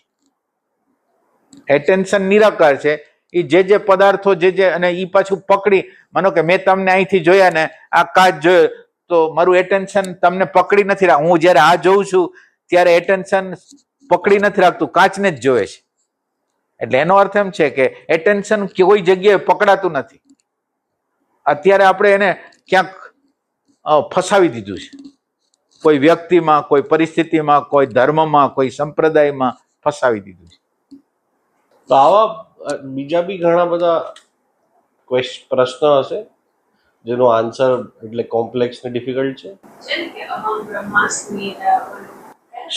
એટેન્શન નિરાકાર છે. એ જે પદાર્થો જે અને એ પાછું પકડી, માનો કે મેં તમને અહીંથી જોયા ને આ કાચ જોયો, તો મારું એટેન્શન તમને પકડી નથી રાખ. હું જયારે આ જોઉં છું ત્યારે એટેન્શન પકડી નથી રાખતું, કાચને જ જોવે છે. એટલે એનો અર્થ એમ છે કે એટેન્શન કોઈ જગ્યાએ પકડાતું નથી. અત્યારે આપણે એને ક્યાંક ફસાવી દીધું છે, કોઈ વ્યક્તિમાં, કોઈ પરિસ્થિતિમાં, કોઈ ધર્મમાં, કોઈ સંપ્રદાયમાં ફસાવી દીધું છે. તો આવા બીજા બી ઘણા બધા પ્રશ્નો હશે જેનો આન્સર એટલે કોમ્પ્લેક્સ ને ડિફિકલ્ટ છે. જેમ કે અહમ બ્રહ્માસ્મિ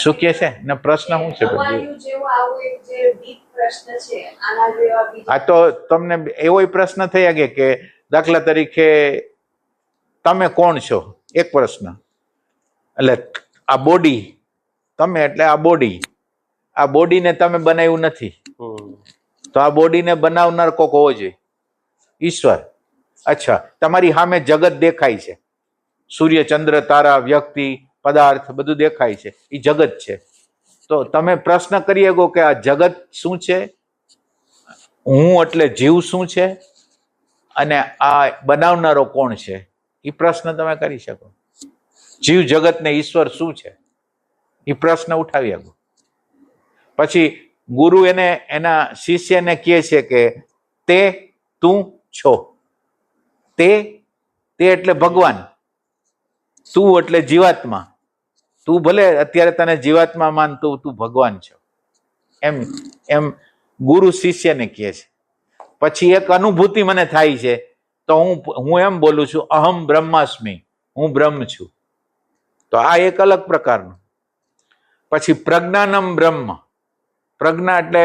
શું કે છે ને પ્રશ્ન શું છે? તમારું જેવો આવો એક જે ડીપ પ્રશ્ન છે, આના જેવા બીજા આ તો તમને એવો પ્રશ્ન થઈ શકે કે દાખલા તરીકે તમે કોણ છો? એક પ્રશ્ન. એટલે આ બોડી, તમે એટલે આ બોડી, આ બોડીને તમે બનાવ્યું નથી, તો આ બોડીને બનાવનાર કોક હોવો જોઈએ, ઈશ્વર. અચ્છા, તમારી સામે જગત દેખાય છે, સૂર્ય, ચંદ્ર, તારા, વ્યક્તિ, પદાર્થ બધું દેખાય છે, એ જગત છે. તો તમે પ્રશ્ન કરી શકો કે આ જગત શું છે, હું એટલે જીવ શું છે, અને આ બનાવનારો કોણ છે? એ પ્રશ્ન તમે કરી શકો. જીવ જગત ને ઈશ્વર શું છે એ પ્રશ્ન ઉઠાવી શકો. પછી ગુરુ એને એના શિષ્યને કહે છે કે તે તું છો. તે એટલે ભગવાન, તું એટલે જીવાત્મા. તું ભલે અત્યારે તને જીવાત્મા માનતું, તું ભગવાન છો, એમ ગુરુ શિષ્યને કહે છે. પછી એક અનુભૂતિ મને થાય છે, તો હું એમ બોલું છું, અહમ બ્રહ્માસ્મિ, હું બ્રહ્મ છું. તો આ એક અલગ પ્રકારનું. પછી પ્રજ્ઞાનમ બ્રહ્મ, પ્રજ્ઞા એટલે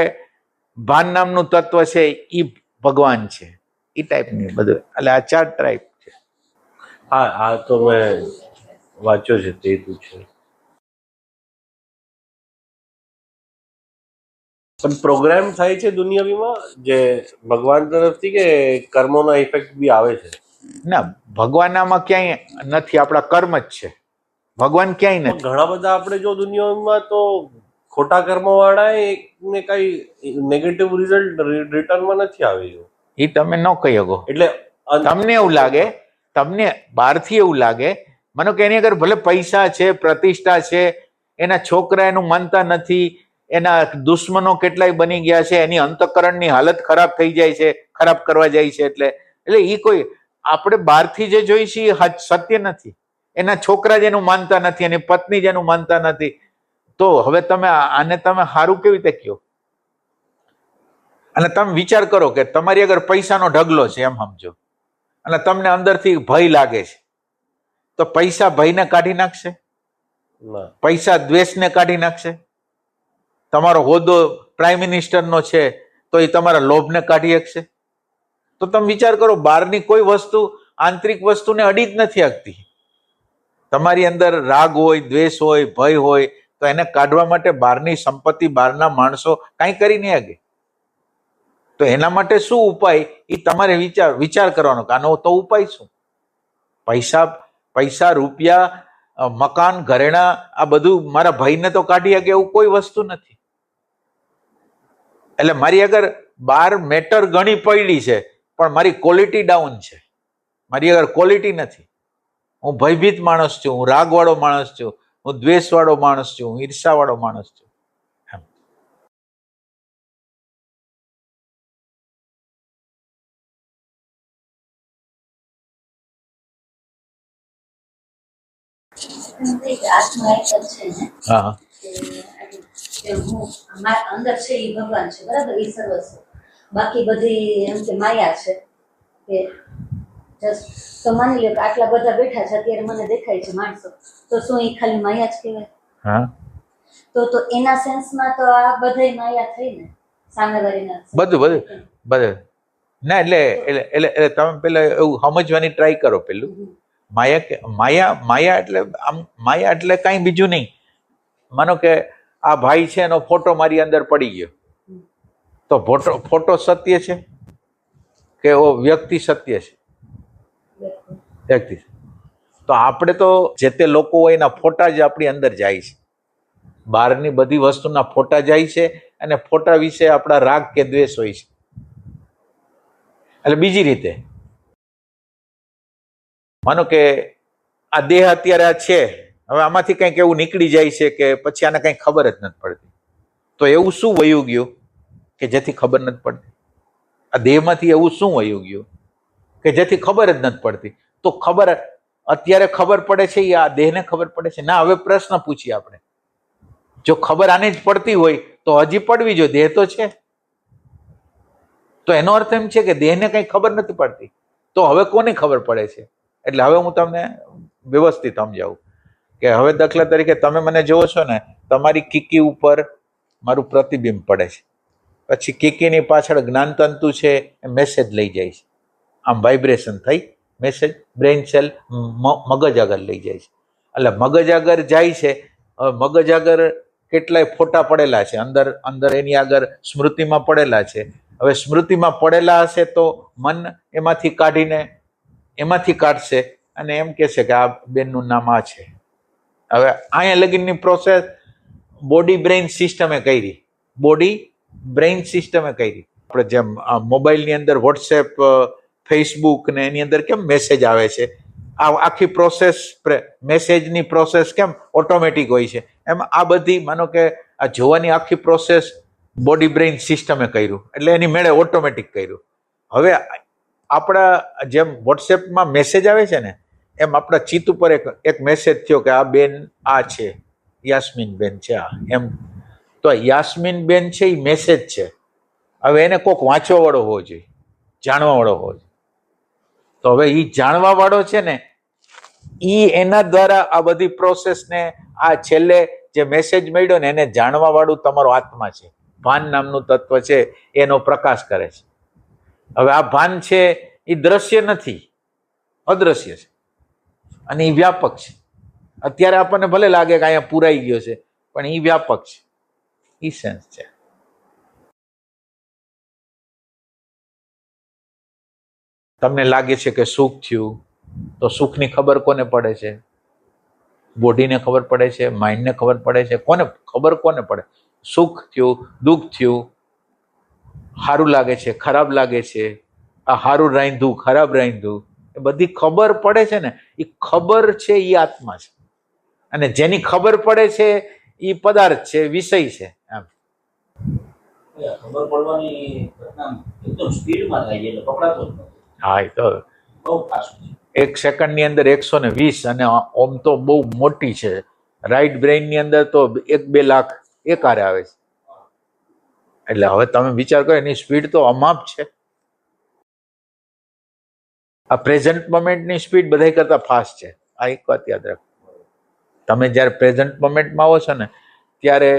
ભાન નામનું તત્વ છે, એ ભગવાન છે. એ ટાઈપની બધું. એટલે આ 4 ટાઈપ છે. હા, આ તો મેં વાંચ્યો છે, તે તું છે. પણ પ્રોગ્રામ થાય છે દુનિયામાં જે ભગવાન તરફથી, કે કર્મોનો ઇફેક્ટ બી આવે છે? ના, ભગવાનમાં ક્યાંય નથી, આપણા કર્મ જ છે. ભગવાન ક્યાંય નથી. ઘણા બધા આપણે જો દુનિયામાં તો ખોટા કર્મ વાળા ને કઈ નેગેટિવ રિઝલ્ટ રિટર્નમાં નથી આવ્યું. એ તમે ન કહી શકો. એટલે તમને એવું લાગે, તમને બહારથી એવું લાગે, માનો કે એની આગળ ભલે પૈસા છે, પ્રતિષ્ઠા છે, એના છોકરા એનું માનતા નથી, એના દુશ્મનો કેટલાય બની ગયા છે, એની અંતઃકરણની હાલત ખરાબ થઈ જાય છે, ખરાબ કરવા જાય છે. એટલે એ કોઈ આપણે બહારથી જે જોઈ છે એ સત્ય નથી. એના છોકરા જેનું માનતા નથી, એની પત્ની જેનું માનતા નથી, તો હવે તમે આને તમે સારું કેવી રીતે કહો? અને તમે વિચાર કરો કે તમારી આગળ પૈસાનો ઢગલો છે, એમ સમજો, અને તમને અંદરથી ભય લાગે છે, તો પૈસા ભયને કાઢી નાખશે? પૈસા દ્વેષને કાઢી નાખશે? તમારો હોદ્દો પ્રાઇમ મિનિસ્ટરનો છે તો એ તમારા લોભને કાઢી શકશે? તો તમે વિચાર કરો, બહારની કોઈ વસ્તુ આંતરિક વસ્તુને અડી જ નથી શકતી. તમારી અંદર રાગ હોય, દ્વેષ હોય, ભય હોય, તો એને કાઢવા માટે બહારની સંપત્તિ, બહારના માણસો કાંઈ કરી નહીં શકે. તો એના માટે શું ઉપાય, એ તમારે વિચાર કરવાનો કે આનો તો ઉપાય શું? પૈસા, રૂપિયા મકાન, ઘરેણા, આ બધું મારા ભાઈને તો કાઢી શકે એવું કોઈ વસ્તુ નથી. એટલે મારી અગર બાર મેટર ઘણી પડી છે, પણ મારી ક્વોલિટી ડાઉન છે. મારી અગર ક્વોલિટી નથી. હું ભયભીત માણસ છું, હું રાગવાળો માણસ છું, હું દ્વેષવાળો માણસ છું, હું ઈર્ષાવાળો માણસ છું. આત્મા એક જ છે ને, હા કે હું મારા અંદર છે એ ભગવાન છે, બરાબર, એ સર્વસ્વ. બાકી બધી એમ કે માયા છે. કે just તો માની લો કે આટલા બધા બેઠા છે અત્યારે મને દેખાય છે માણસો, તો શું એ ખાલી માયા જ કહેવાય? હા તો એના સેન્સમાં તો આ બધાય માયા થઈ ને, સામેવાળીના બધું ના. એટલે તમે પેલા એવું સમજવાની ટ્રાય કરો. પેલું માયા એટલે કઈ બીજું નહીં. માનો કે આ ભાઈ છે, એનો ફોટો મારી અંદર પડી ગયો, તો ફોટો સત્ય છે કે વ્યક્તિ સત્ય છે? વ્યક્તિ. તો આપણે તો જે તે લોકો હોય એના ફોટા જ આપણી અંદર જાય છે. બહારની બધી વસ્તુના ફોટા જાય છે, અને ફોટા વિશે આપણા રાગ કે દ્વેષ હોય છે. એટલે બીજી રીતે માનો કે આ દેહ અત્યારે આ છે, હવે આમાંથી કંઈક એવું નીકળી જાય છે કે પછી આને કંઈ ખબર જ નથી પડતી. તો એવું શું વયું ગયું કે જેથી ખબર નથી પડતી? આ દેહમાંથી એવું શું વયું ગયું કે જેથી ખબર જ નથી પડતી? તો ખબર અત્યારે ખબર પડે છે, આ દેહને ખબર પડે છે? ના. હવે પ્રશ્ન પૂછીએ આપણે, જો ખબર આને જ પડતી હોય તો હજી પડવી જોઈએ, દેહ તો છે. તો એનો અર્થ એમ છે કે દેહને કંઈ ખબર નથી પડતી, તો હવે કોને ખબર પડે છે? એટલે હવે હું તમને વ્યવસ્થિત સમજાવું કે હવે દાખલા તરીકે તમે મને જોવો છો ને, તમારી કીકી ઉપર મારું પ્રતિબિંબ પડે છે, પછી કીકીની પાછળ જ્ઞાનતંતુ છે, એ મેસેજ લઈ જાય છે, આમ વાઇબ્રેશન થઈ મેસેજ બ્રેઇન સેલ મગજ આગળ લઈ જાય છે. એટલે મગજ આગળ જાય છે. હવે મગજ આગળ કેટલાય ફોટા પડેલા છે, અંદર એની આગળ સ્મૃતિમાં પડેલા છે. હવે સ્મૃતિમાં પડેલા હશે તો મન એમાંથી કાઢશે અને એમ કહેશે કે આ બેનનું નામ આ છે. હવે અહીંયા લગીનની પ્રોસેસ બોડી બ્રેઇન સિસ્ટમે કરી. આપણે જેમ મોબાઈલની અંદર વોટ્સએપ, ફેસબુક ને એની અંદર કેમ મેસેજ આવે છે, આ આખી પ્રોસેસ, મેસેજની પ્રોસેસ કેમ ઓટોમેટિક હોય છે, એમ આ બધી માનો કે આ જોવાની આખી પ્રોસેસ બોડી બ્રેઇન સિસ્ટમે કર્યું, એટલે એની મેળે ઓટોમેટિક કર્યું. હવે આપણા જેમ વોટ્સએપમાં મેસેજ આવે છે ને, એમ આપણા ચિત્ત ઉપર એક મેસેજ થયો કે આ બેન આ છે, યાસ્મીન બેન છે આ, એમ. તો યાસ્મીન બેન છે એ મેસેજ છે. હવે એને કોઈક વાંચવા વાળો હોવો જોઈએ, જાણવા વાળો હોવો જોઈએ. તો હવે એ જાણવા વાળો છે ને, એના દ્વારા આ બધી પ્રોસેસને, આ છેલ્લે જે મેસેજ મળ્યો ને, એને જાણવા વાળું તમારો આત્મા છે, ભાન નામનું તત્વ છે, એનો પ્રકાશ કરે છે. હવે આ ભાન છે એ દ્રશ્ય નથી, અદ્રશ્ય છે, અને એ વ્યાપક છે. અત્યારે આપણને ભલે લાગે કે અહીંયા પુરાઈ ગયો છે, પણ એ વ્યાપક છે, એ સેન્સ છે. તમને લાગે છે કે સુખ થયું, તો સુખની ખબર કોને પડે છે? બોડીને ખબર પડે છે, માઇન્ડને ખબર પડે છે. કોને પડે? સુખ થયું, દુઃખ થયું, સારું લાગે છે, ખરાબ લાગે છે, આ સારું રાંધ્યું, ખરાબ રાંધ્યું, એ બધી ખબર પડે છે ને, એ ખબર છે એ આત્મા છે. અને જેની ખબર પડે છે એ પદાર્થ છે, વિષય છે. એમ ખબર પડવાની ઘટના એકદમ સ્પીડમાં થાય છે, એટલે પકડાતો જ નથી. હા, એ તો બહુ ફાસ્ટ છે. 1 સેકન્ડની અંદર 120, અને ઓમ તો બહુ મોટી છે. રાઈટ બ્રેઇનની અંદર તો 1-2 લાખ એકારે આવે છે. એટલે હવે તમે વિચાર કરો, એની સ્પીડ તો અમાપ છે. આ પ્રેઝન્ટ મોમેન્ટની સ્પીડ બધા કરતા ફાસ્ટ છે. આ એક વાત યાદ રાખો. તમે જ્યારે પ્રેઝન્ટ મોમેન્ટમાં આવો છો ને, ત્યારે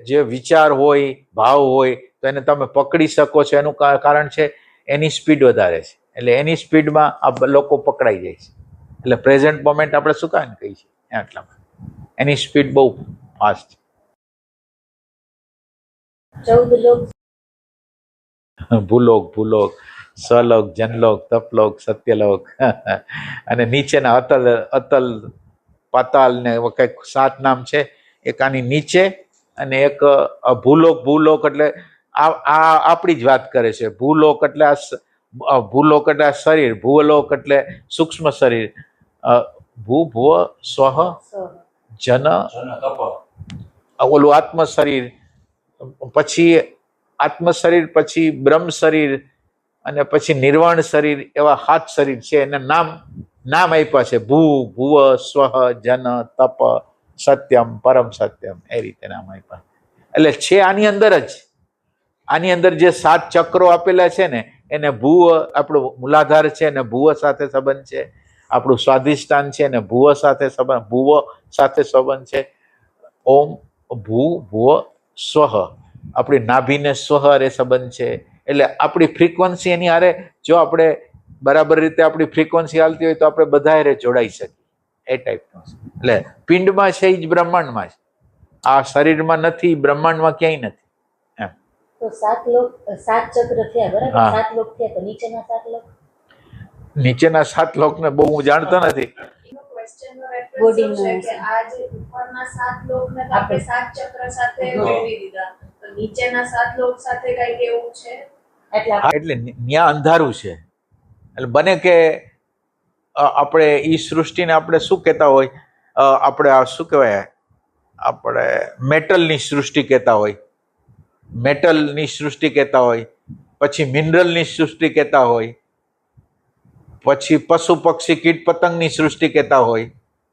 જે વિચાર હોય, ભાવ હોય, તો એને તમે પકડી શકો છો. એનું કારણ છે એની સ્પીડ વધારે છે. એટલે એની સ્પીડમાં આ લોકો પકડાઈ જાય છે. એટલે પ્રેઝન્ટ મોમેન્ટ આપણે શું કામ કહીએ છીએ? આટલામાં એની સ્પીડ બહુ ફાસ્ટ છે. 14 લોક, ભૂલોક, સલોક, જનલોક, તપલોક, સત્યલોક, અને નીચેના અતલ પાતાલ ને કંઈક 7 નામ છે, એક આની નીચે અને એક ભૂલોક. ભૂલોક એટલે આ આપણી જ વાત કરે છે. ભૂલોક એટલે ભૂલોક એટલે આ શરીર, ભૂવલોક એટલે સૂક્ષ્મ શરીર, ભૂ સ્વહ જન ઓલું આત્મ શરીર, પછી આત્મ શરીર, પછી બ્રહ્મ શરીર અને પછી નિર્વાણ શરીર, એવા 7 શરીર છે. એને નામ આપ્યા છે. ભૂવ સ્વહ જન તપ સત્યમ પરમ સત્યમ, એ રીતે નામ આપ્યા. એટલે છે આની અંદર જે 7 ચક્રો આપેલા છે ને, એને ભૂવ આપણું મૂલાધાર છે, એને ભૂવ સાથે સંબંધ છે. આપણું સ્વાધિષ્ઠાન છે એને ભૂવ સાથે સંબંધ છે. ઓમ ભૂવ સ્વહ, આપણી નાભીને સ્વહ હારે સંબંધ છે. એટલે આપણી ફ્રીક્વન્સી એની હારે, જો આપણે બરાબર રીતે આપણી ફ્રીક્વન્સી હાલતી હોય તો આપણે બધા હારે જોડાઈ શકીએ, એ ટાઈપનું છે. એટલે પિંડમાં છે એ જ બ્રહ્માંડમાં છે. આ શરીરમાં નથી, બ્રહ્માંડમાં ક્યાંય નથી. તો 7 લોક 7 ચક્ર થયા, બરાબર? 7 લોક થયા, તો નીચેના 7 લોક, નીચેના 7 લોકને બહુ હું જાણતો નથી. ક્વેશ્ચનનો રેફરન્સ છે કે આ જે ઉપરના 7 લોકને તો આપણે 7 ચક્ર સાથે મેળવી દીધા, તો નીચેના 7 લોક સાથે કંઈક એવું છે. એટલે ન્યા અંધારું છે. એટલે બને કે આપણે ઈ સૃષ્ટિને આપણે શું કહેતા હોય, આપણે આ શું કહેવાય, આપણે મેટલની સૃષ્ટિ કહેતા હોય, પછી મિનરલની સૃષ્ટિ કહેતા હોય, પછી પશુ પક્ષી કીટ પતંગની સૃષ્ટિ કહેતા હોય.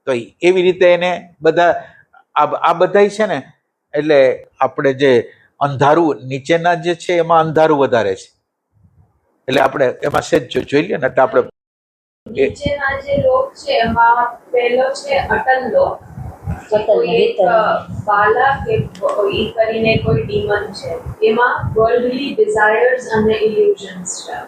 તો એવી રીતે એને બધા આ બધાય છે ને. એટલે આપણે જે અંધારું નીચેના જે છે એમાં અંધારું વધારે છે. એટલે આપણે એમાં સેજ જોઈ લઈએ ને, એટલે આપણે નીચેના જે લોક છે એમાં પહેલો છે અટલ લોક, કોઈ એક બાલા કે ઈ કરીને કોઈ ડીમન છે, એમાં વર્લ્ડલી ડિઝાયર્સ અને ઇલ્યુઝન્સ છે.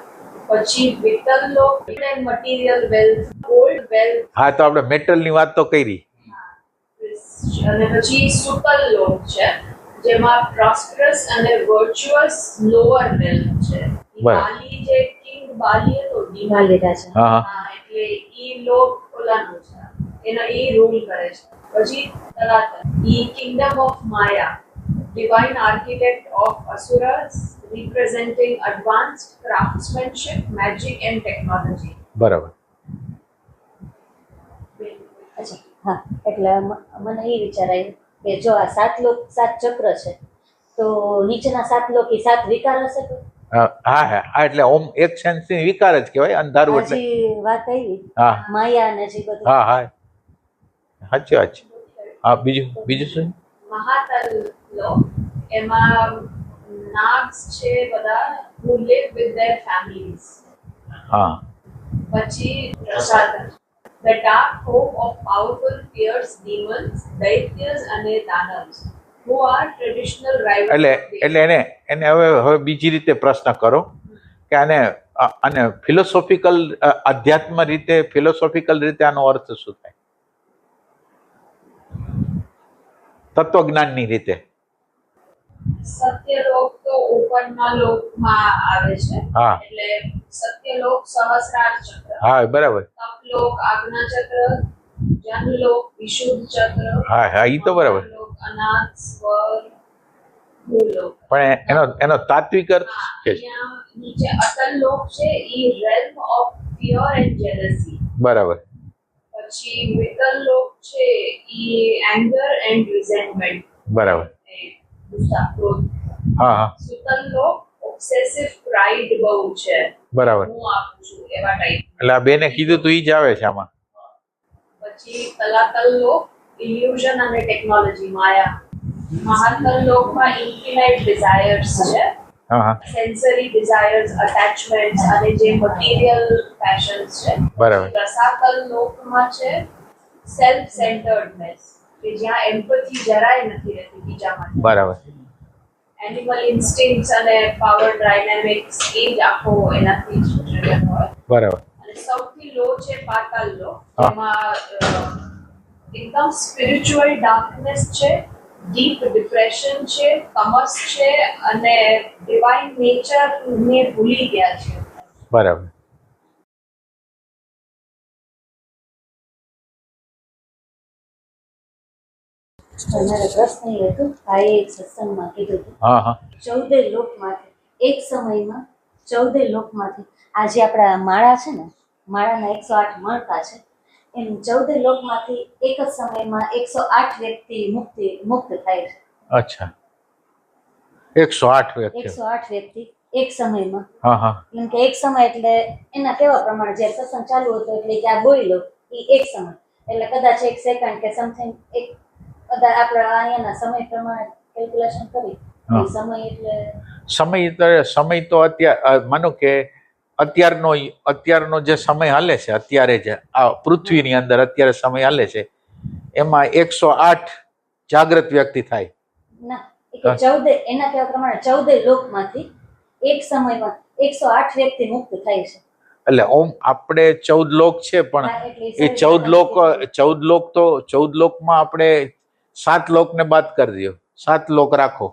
પછી વિટલ લોક એટલે મટીરિયલ વેલ્થ, ગોલ્ડ વેલ્થ. હા, તો આપણે મેટલની વાત તો કરી. અને પછી સુતલ લોક છે, જેમાં પ્રોસ્પરસ અને વર્ચ્યુઅસ લોઅર વેલ્થ છે. બાલી જે કિંગ બાલી હતો, માલિકા છે. એટલે ઈ લોક ઓલાનું છે, એનો ઈ રૂલ કરે છે. પછી તલાતલ, ઈ kingdom of Maya, divine architect of Asuras, representing advanced craftsmanship, magic and technology. બરાબર. અચ્છા, હા, એટલે મને એ વિચાર આવ્યો કે જો આ 7 લોક 7 ચક્ર છે, તો નીચેના 7 લોક એ 7 વિકાર હશે. હા, એટલે ઓમ એક સેન્સથી વિકાર જ કહેવાય. અંધારું એટલે વાત આવી માયા ને જે બધું. હા, સાચી વાત છે. હા, બીજું શું? મહાતલ લોક, એમાં નાગ્સ છે બધા, who live with their families. હા. પછી રસાતલ, the dark home of powerful fierce demons, daityas અને દાનવ્સ, who are traditional rivals. એટલે એને હવે બીજી રીતે પ્રશ્ન કરો કે આને ફિલોસોફિકલ ફિલોસોફિકલ રીતે આનો અર્થ શું થાય, તત્વજ્ઞાનની રીતે. સત્યલોક તો ઉપરના લોકમાં આવે છે, એટલે સત્યલોક સહસ્રાર ચક્ર. હા, બરાબર. તપલોક આજ્ઞા ચક્ર, જનલોક વિશુદ્ધ ચક્ર. હા, ઈ તો બરાબર. અનાથ સ્વર ભૂલોક. પણ એનો તાત્વિક અર્થ કે નીચે અટલ લોક છે, ઈ realm of fear and jealousy. બરાબર. પછી વિતલ લોક છે, ઈ anger and resentment. બરાબર. ગુસ્સા, ક્રોધ. હા. સુતલ લોક obsessive pride બહુ છે. બરાબર. હું આપું છું એવા ટાઈપ. એટલે આ બેને કીધું તો ઈ જ આવે છે આમાં. પછી તલાતલ લોક ઇલ્યુઝન અને ટેકનોલોજી, માયા. મહાતલ લોકમાં ઇન્ફિનાઇટ ડિઝાયર્સ છે, સેન્સરી ડિઝાયર્સ, અટેચમેન્ટ્સ અને જે મટીરિયલ પેશન્સ છે. બરાબર. રસાતલ લોકમાં છે સેલ્ફ સેન્ટર્ડનેસ, કે જ્યાં એમ્પથી જરાય નથી રહેતી બીજા માટે. બરાબર. એનિમલ ઇન્સ્ટિંક્ટ્સ અને પાવર ડાયનેમિક્સ એ જ આખો એનાથી ડ્રિવન હોય. બરાબર. અને સૌથી લો છે પાતાલ લો, જેમાં એકદમ સ્પિરિચ્યુઅલ ડાર્કનેસ છે, ડીપ ડિપ્રેશન છે, તમસ છે અને ડિવાઇન નેચર ને ભૂલી ગયા છે. બરાબર. મારો પ્રશ્ન એ હતો, ભાઈએ એક સત્સંગમાં કીધું હતું, હા હા 14 લોકમાંથી એક સમયમાં 14 લોકમાંથી આ જે આપણા માળા છે ને, માળાના 108 મણકા છે, એમ 14 લોકમાંથી એક જ સમયમાં 108 વ્યક્તિ મુક્ત થાય છે. અચ્છા 108 વ્યક્તિ 108 વ્યક્તિ એક સમયમાં. હા હા એમ કે એક સમય એટલે એના કેવા પ્રમાણે જ્યારે સત્સંગ ચાલુ હતો એટલે કે આ બોલ્યો એ એક સમય એટલે કદાચ 1 સેકન્ડ કે સમથિંગ એક કદાચ આપણે અહીંયાના સમય પ્રમાણે કેલ્ક્યુલેશન કરી હા. એ સમય એટલે સમય તો અત્યારે માનો કે અત્યારનો જે સમય હાલે છે, અત્યારે જે આ પૃથ્વીની અંદર અત્યારે સમય હાલે છે એમાં 108 જાગ્રત વ્યક્તિ થાય. ના એ કે 14 એના કેવા પ્રમાણે 14 લોકમાંથી એક સમયમાં 108 વ્યક્તિ મુક્ત થાય છે. એટલે ઓમ આપણે 14 લોક છે પણ હા, એટલે એ 14 લોકમાં આપણે 7 લોકને બાદ કરી દો, 7 લોક રાખો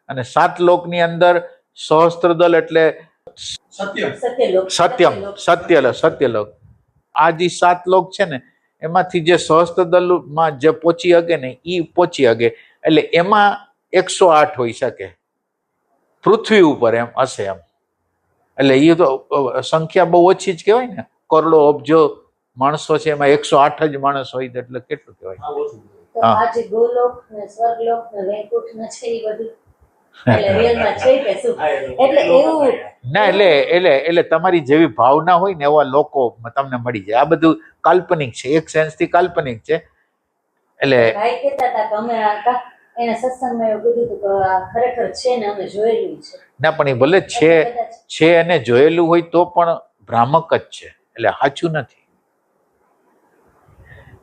અને 7 લોકની અંદર સહસ્ત્રદલ એટલે સત્યલોક. આ જે 7 લોક છે ને એમાંથી જે સહસ્ત્રદલમાં જે પહોંચી શકે ને એ પહોંચી શકે એટલે એમાં 108 હોઈ શકે પૃથ્વી ઉપર એમ હશે એમ. એટલે એ તો સંખ્યા બહુ ઓછી જ કહેવાય ને, કરોડો અબજો માણસો છે એમાં 108 જ માણસ હોય એટલે કેટલું કહેવાય. તો આ જે ગોલોક ને સ્વર્ગલોક ને વૈકુંઠ ને છે એ બધું એટલે રિયલમાં છે કે શું? એટલે એવું ના એટલે તમારી જેવી ભાવના હોય ને એવા લોકો તમને મળી જાય. આ બધું કાલ્પનિક છે, એક સેન્સથી કાલ્પનિક છે. એટલે ભાઈ કહેતા હતા કે અમે એને સત્સંગમાં એવું કીધું હતું કે આ ખરેખર છે ને અમે જોયેલું છે. ના પણ એ ભલે છે અને જોયેલું હોય તો પણ ભ્રામક જ છે, એટલે સાચું નથી.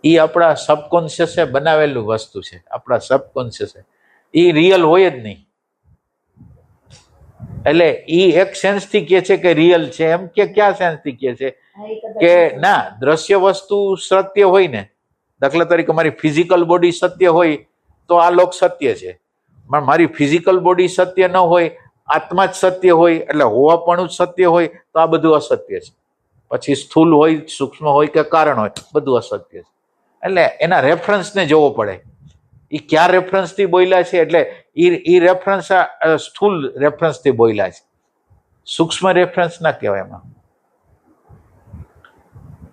એ આપણા સબકોન્શિયસે બનાવેલું વસ્તુ છે, આપણા સબકોન્શિયસે. એ રિયલ હોય જ નહીં. એટલે એ એક સેન્સથી કહે છે કે રિયલ છે, એમ કે કયા સેન્સથી કહે છે કે ના દ્રશ્ય વસ્તુ સત્ય હોય ને, દાખલા તરીકે મારી ફિઝિકલ બોડી સત્ય હોય તો આ લોક સત્ય છે, પણ મારી ફિઝિકલ બોડી સત્ય ન હોય, આત્મા જ સત્ય હોય એટલે હોવાપણું જ સત્ય હોય તો આ બધું અસત્ય છે. પછી સ્થૂલ હોય, સૂક્ષ્મ હોય કે કારણ હોય, બધું અસત્ય છે. એટલે એના રેફરન્સને જોવો પડે, એ કયા રેફરન્સથી બોલ્યા છે. એટલે એ રેફરન્સ સ્થૂલ રેફરન્સથી બોલ્યા છે, સૂક્ષ્મ રેફરન્સ ના કહેવાય એમાં.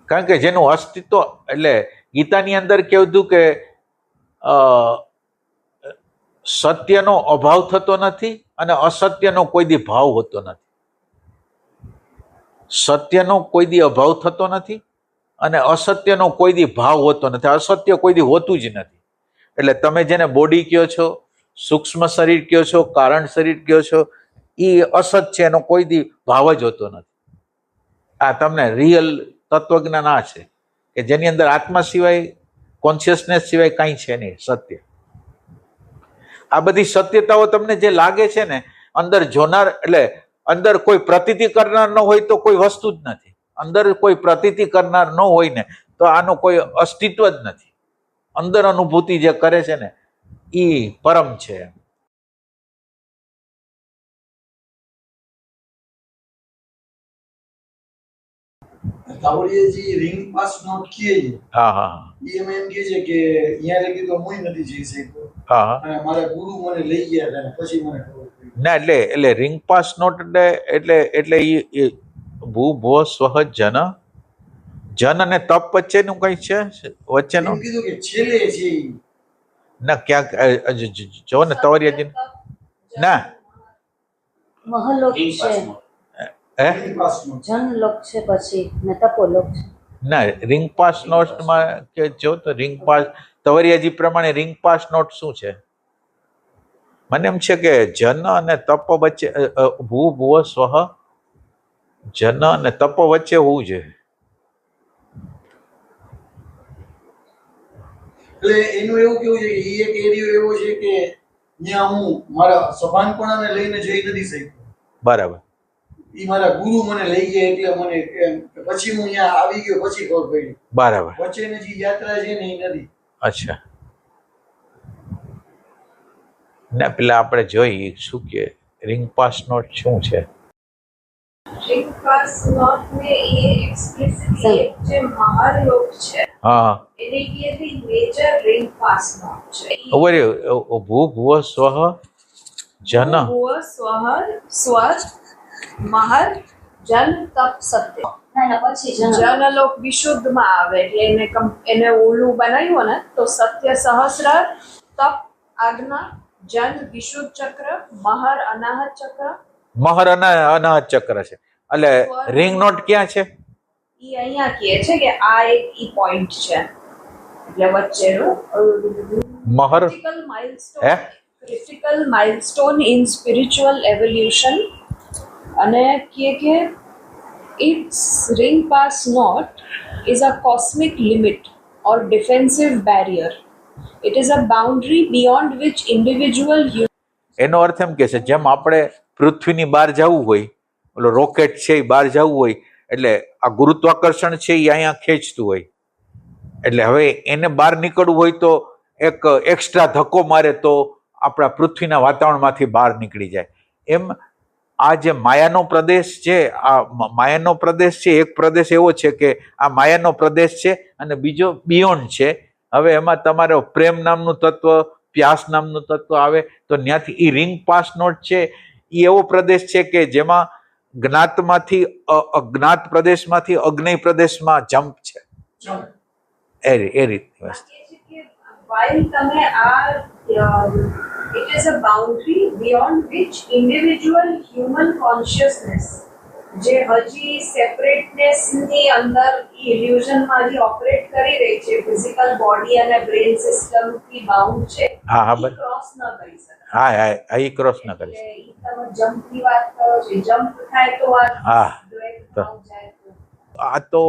કારણ કે જેનું અસ્તિત્વ, એટલે ગીતાની અંદર કહેવું કે સત્યનો અભાવ થતો નથી અને અસત્યનો કોઈ દી ભાવ હોતો નથી. સત્યનો કોઈ દી અભાવ થતો નથી અને અસત્યનો કોઈ દી ભાવ હોતો નથી. અસત્ય કોઈ દી હોતું જ નથી. એટલે તમે જેને બોડી કહો છો, સૂક્ષ્મ શરીર કહો છો, કારણ શરીર કહો છો, એ અસત છે, એનો કોઈ દી ભાવ જ હોતો નથી. આ તમને રિયલ તત્વજ્ઞાન આ છે કે જેની અંદર આત્મા સિવાય, કોન્શિયસનેસ સિવાય કાંઈ છે નહીં, સત્ય. આ બધી સત્યતાઓ તમને જે લાગે છે ને, અંદર જોનાર, એટલે અંદર કોઈ પ્રતીતિ કરનાર ન હોય તો કોઈ વસ્તુ જ નથી. અંદર કોઈ પ્રતીતિ કરનાર ન હોય ને તો આનું કોઈ અસ્તિત્વ જ નથી. અંદર અનુભૂતિ જે કરે છે ને એ પરમ છે. કાવડિયાજી રિંગ પાસ નોટ કહે છે. હા હા એમ કહે છે કે અહીંયા લગી તો હું નથી જઈ શક્યો હા અને મારા ગુરુ મને લઈ ગયા હતા પછી મને ખબર પડી. ના એટલે રિંગ પાસ નોટ એટલે એ ભૂ સ્વહ જન અને તપ વચ્ચેનું કઈ છે વચ્ચેનું? એમ કીધું કે છેલ્લે છે ઈ. ના ક્યાંક જો ને તવરિયાજી ના મહલોક છે, હે રિંગ પાસ નોટ. જનલોક છે, પછી ને તપોલોક છે. ના રિંગ પાસ નોટમાં કે જો તો રિંગ પાસ તવરિયાજી પ્રમાણે રિંગ પાસ નોટ શું છે? મને એમ છે કે જન અને તપ વચ્ચે ભૂ સ્વહ જન અને તપ વચ્ચે હોવું જોઈએ. એટલે એનું એવું કેવું છે કે ઈ એક એરિયો એવો છે કે ત્યાં હું મારા સભાનપણાને લઈને જઈ નથી શક્યો. બરાબર. ઈ મારા ગુરુ મને લઈ ગયા એટલે મને પછી હું ત્યાં આવી ગયો પછી ખબર પડી. બરાબર. વચ્ચેની જે યાત્રા છે ને એ નથી. અચ્છા. ના પેલા આપણે જોઈએ શું કે રિંગ પાસ નોટ શું છે? રિંગ પાસ નોટ ને એ એક્સપ્લિસિટલી જે મહાલોક છે હા એને કીધી મેજર રિંગ પાસ નોટ છે. ઉભો રહ્યો. ભૂ ભુવ સ્વહ જન ભૂવ સ્વહ સ્વર મહર જન તપ સત્ય. ના પછી જનલોક વિશુદ્ધમાં આવે એટલે એને ઓલું બનાવ્યું ને તો સત્ય સહસ્ર, તપ આજ્ઞા, જન વિશુદ્ધ ચક્ર, મહર અનાહત ચક્ર. મહર અને અનાહત ચક્ર છે. એટલે રિંગ નોટ ક્યાં છે? ઈ અહીંયા કહે છે કે આ એક ઈ પોઈન્ટ છે એટલે વચ્ચેનું મહર critical milestone in spiritual evolution. અને કે its ring pass knot is a cosmic limit or defensive barrier. It is a boundary beyond which individual એનો અર્થ એમ કે છે જેમ આપણે પૃથ્વીની બહાર જવું હોય, ઓલો રોકેટ છે એ બહાર જવું હોય એટલે આ ગુરુત્વાકર્ષણ છે એ અહીંયા ખેંચતું હોય, એટલે હવે એને બહાર નીકળવું હોય તો એક એક્સ્ટ્રા ધક્કો મારે તો આપણા પૃથ્વીના વાતાવરણમાંથી બહાર નીકળી જાય. એમ આ જે માયાનો પ્રદેશ છે, આ માયાનો પ્રદેશ છે, એક પ્રદેશ એવો છે કે આ માયાનો પ્રદેશ છે અને બીજો બિયોન્ડ છે. હવે એમાં તમારો પ્રેમ નામનું તત્વ, પ્યાસ નામનું તત્વ આવે તો ત્યાંથી એ રિંગ પાસ નોટ છે એ એવો પ્રદેશ છે કે જેમાં જ્ઞાતમાંથી અજ્ઞાત પ્રદેશમાંથી અગ્નેય પ્રદેશમાં જમ્પ છે. એ રીતની વસ્તુ. while તમે આ it is a boundary beyond which individual human consciousness જે હજી સેપરેટનેસ ની અંદર ઇલ્યુઝન માં જે ઓપરેટ કરી રહી છે, ફિઝિકલ બોડી અને બ્રેન સિસ્ટમ થી બાઉન્ડ છે, ક્રોસ ન કરી શકે. હા એ ક્રોસ ન કરી શકે. તમે જમ્પ ની વાત કરો છો, જમ્પ થાય તો હા આ તો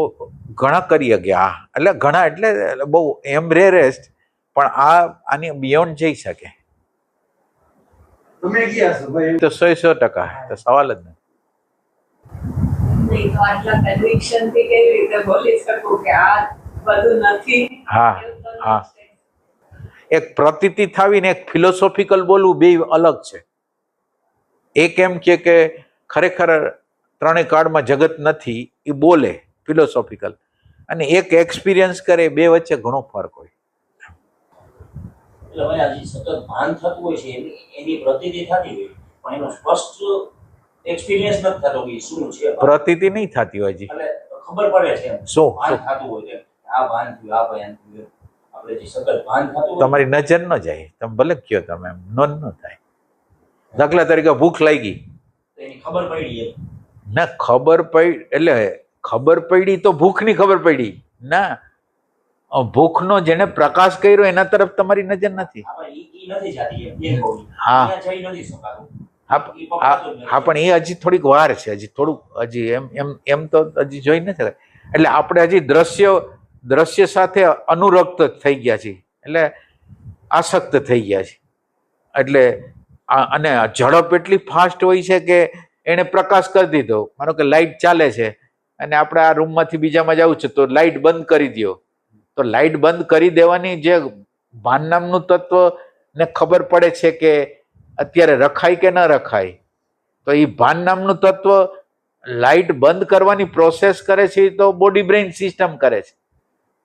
ઘણા કરી ગયા. એટલે ઘણા એટલે બહુ એમ રેરેસ્ટ, પણ આની બિયોન્ડ જઈ શકે. તમે ગયા છો ભાઈ તો 100% તો સવાલ જ નથી. નહીં તો આટલા કન્વિક્શન થી કેવી રીતે બોલી શકું કે આ બધું નથી? હા એક પ્રતીતિ થાવી ને એક ફિલોસોફિકલ બોલવું બે અલગ છે. એક એમ કે ખરેખર ત્રણેય કાળમાં જગત નથી એ બોલે ફિલોસોફિકલ, અને એક એક્સપિરિયન્સ કરે, બે વચ્ચે ઘણો ફરક હોય. એટલે મને આજે સતત ભાન થતું હોય છે એની પ્રતીતિ થતી હોય પણ એનો સ્પષ્ટ એક્સપિરિયન્સ નથી થતો કે શું છે. પ્રતીતિ નહીં થતી હોય હજી, એટલે ખબર પડે છે શું ભાન થતું હોય છે, આ ભાન થયું, આ ભાન થયું. આપણે જે સતત ભાન થતું હોય તમારી નજર ન જાય, તમે ભલે કયો તમે એમ ન થાય. દાખલા તરીકે ભૂખ લાગી તો એની ખબર પડી ના, ખબર પડી એટલે ખબર પડી તો ભૂખની ખબર પડી ના, ભૂખનો જેને પ્રકાશ કર્યો એના તરફ તમારી નજર નથી. હા પણ એ હજી થોડીક વાર છે, હજી થોડુંક હજી એમ તો હજી જોઈ નથી શકાય. એટલે આપણે હજી દ્રશ્ય સાથે અનુરક્ત થઈ ગયા છીએ, એટલે આસક્ત થઈ ગયા છે. એટલે અને ઝડપ એટલી ફાસ્ટ હોય છે કે એને પ્રકાશ કરી દીધો. માનો કે લાઇટ ચાલે છે અને આપણે આ રૂમમાંથી બીજામાં જવું છે તો લાઇટ બંધ કરી દો, તો લાઇટ બંધ કરી દેવાની જે ભાન નામનું તત્વ ને ખબર પડે છે કે અત્યારે રખાય કે ન રખાય, તો એ ભાન નામનું તત્વ લાઇટ બંધ કરવાની પ્રોસેસ કરે છે તો બોડી બ્રેઇન સિસ્ટમ કરે છે,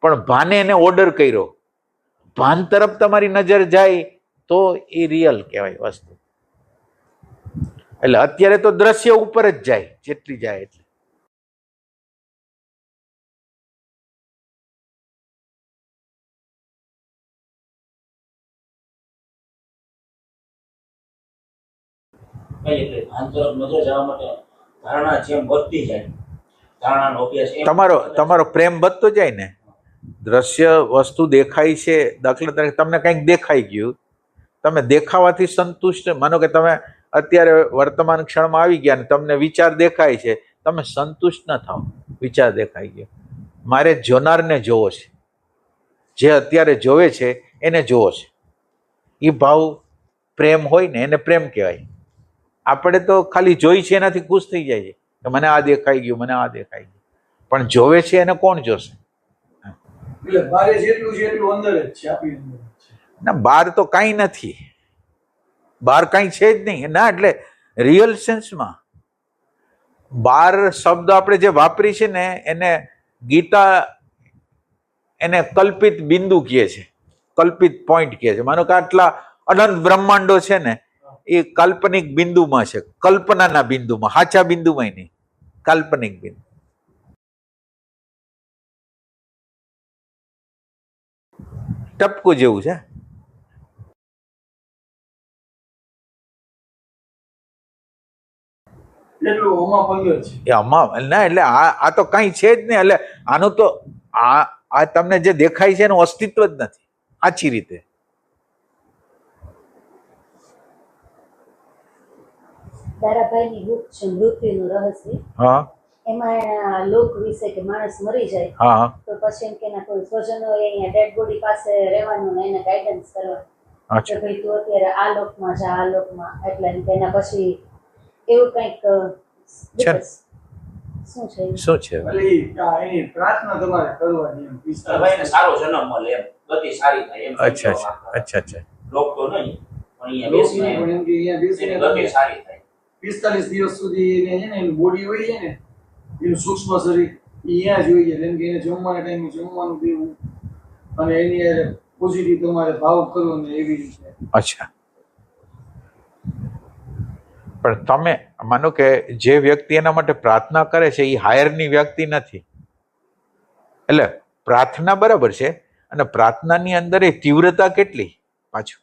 પણ ભાને એને ઓર્ડર કર્યો. ભાન તરફ તમારી નજર જાય તો એ રિયલ કહેવાય વસ્તુ. એટલે અત્યારે તો દ્રશ્ય ઉપર જ જાય, જેટલી જાય એટલી. એટલે ભાન તરફ નજર જવા માટે ધારણા જેમ વધતી જાય, ધારણાનો અભ્યાસ તમારો પ્રેમ વધતો જાય ને. દ્રશ્ય વસ્તુ દેખાય છે, દાખલા તરીકે તમને કંઈક દેખાઈ ગયું, તમે દેખાવાથી સંતુષ્ટ, માનો કે તમે અત્યારે વર્તમાન ક્ષણમાં આવી ગયા ને તમને વિચાર દેખાય છે, તમે સંતુષ્ટ ન થાવ. વિચાર દેખાઈ ગયો, મારે જોનારને જોવો છે, જે અત્યારે જોવે છે એને જોવો છે. એ ભાવ પ્રેમ હોય ને એને પ્રેમ કહેવાય. આપણે તો ખાલી જોઈ છે એનાથી ખુશ થઈ જાય છે કે મને આ દેખાઈ ગયું, મને આ દેખાઈ ગયું, પણ જોવે છે એને કોણ જોશે? એટલે બારે જેટલું છે એટલું અંદર જ છે, આપણી અંદર જ છે. ના, બહાર તો કાંઈ નથી, બહાર કાંઈ છે જ નહીં ના. એટલે રિયલ સેન્સમાં બહાર શબ્દ આપણે જે વાપરી છે ને એને ગીતા એને કલ્પિત બિંદુ કહે છે, કલ્પિત પોઈન્ટ કહે છે. માનો કે આટલા અનંત બ્રહ્માંડો છે ને એ કાલ્પનિક બિંદુમાં છે, કલ્પનાના બિંદુમાં, સાચા બિંદુમાં નહીં, કાલ્પનિક બિંદુ. ટપકું જેવું છે. એટલું ઓમાં પંદર છે એ આમાં ના, એટલે આ તો કઈ છે જ નહીં. એટલે આનું તો આ તમને જે દેખાય છે એનું અસ્તિત્વ જ નથી આછી રીતે. તારાભાઈની બુક છે મૃત્યુનું રહસ્ય. હા એમાં લોક વિશે કે માણસ મરી જાય હા તો પછી એમ કે એના કોઈ સ્વજનો અહીંયા ડેડ બોડી પાસે રહેવાનું ને એને ગાઈડન્સ કરવાનું કે અચ્છા ભાઈ તું અત્યારે આ લોકમાં જા, આ લોકમાં, એટલે એમ કે એના પછી એવું કંઈક છે. શું છે શું છે? એટલે એની પ્રાર્થના તમારે કરવાની એમ ભાઈને સારો જન્મ મળે એમ, ગતિ સારી થાય એમ. અચ્છા અચ્છા લોક તો નહીં પણ અહીંયા બેસીને પણ એમ કે અહીંયા બેસીને એની ગતિ સારી થાય. 45 દિવસ સુધી એને છે ને એની બોડી હોય છે ને એનું સૂક્ષ્મ શરીર અહીંયા જોઈએ, જેમ કે એને જમવાના ટાઈમે જમવાનું દેવું અને એની પોઝિટિવ તમારે ભાવ કરવો ને એવી રીતે. અચ્છા, પણ તમે માનો કે જે વ્યક્તિ એના માટે પ્રાર્થના કરે છે એ હાયરની વ્યક્તિ નથી. એટલે પ્રાર્થના બરાબર છે, અને પ્રાર્થનાની અંદર એ તીવ્રતા કેટલી પાછું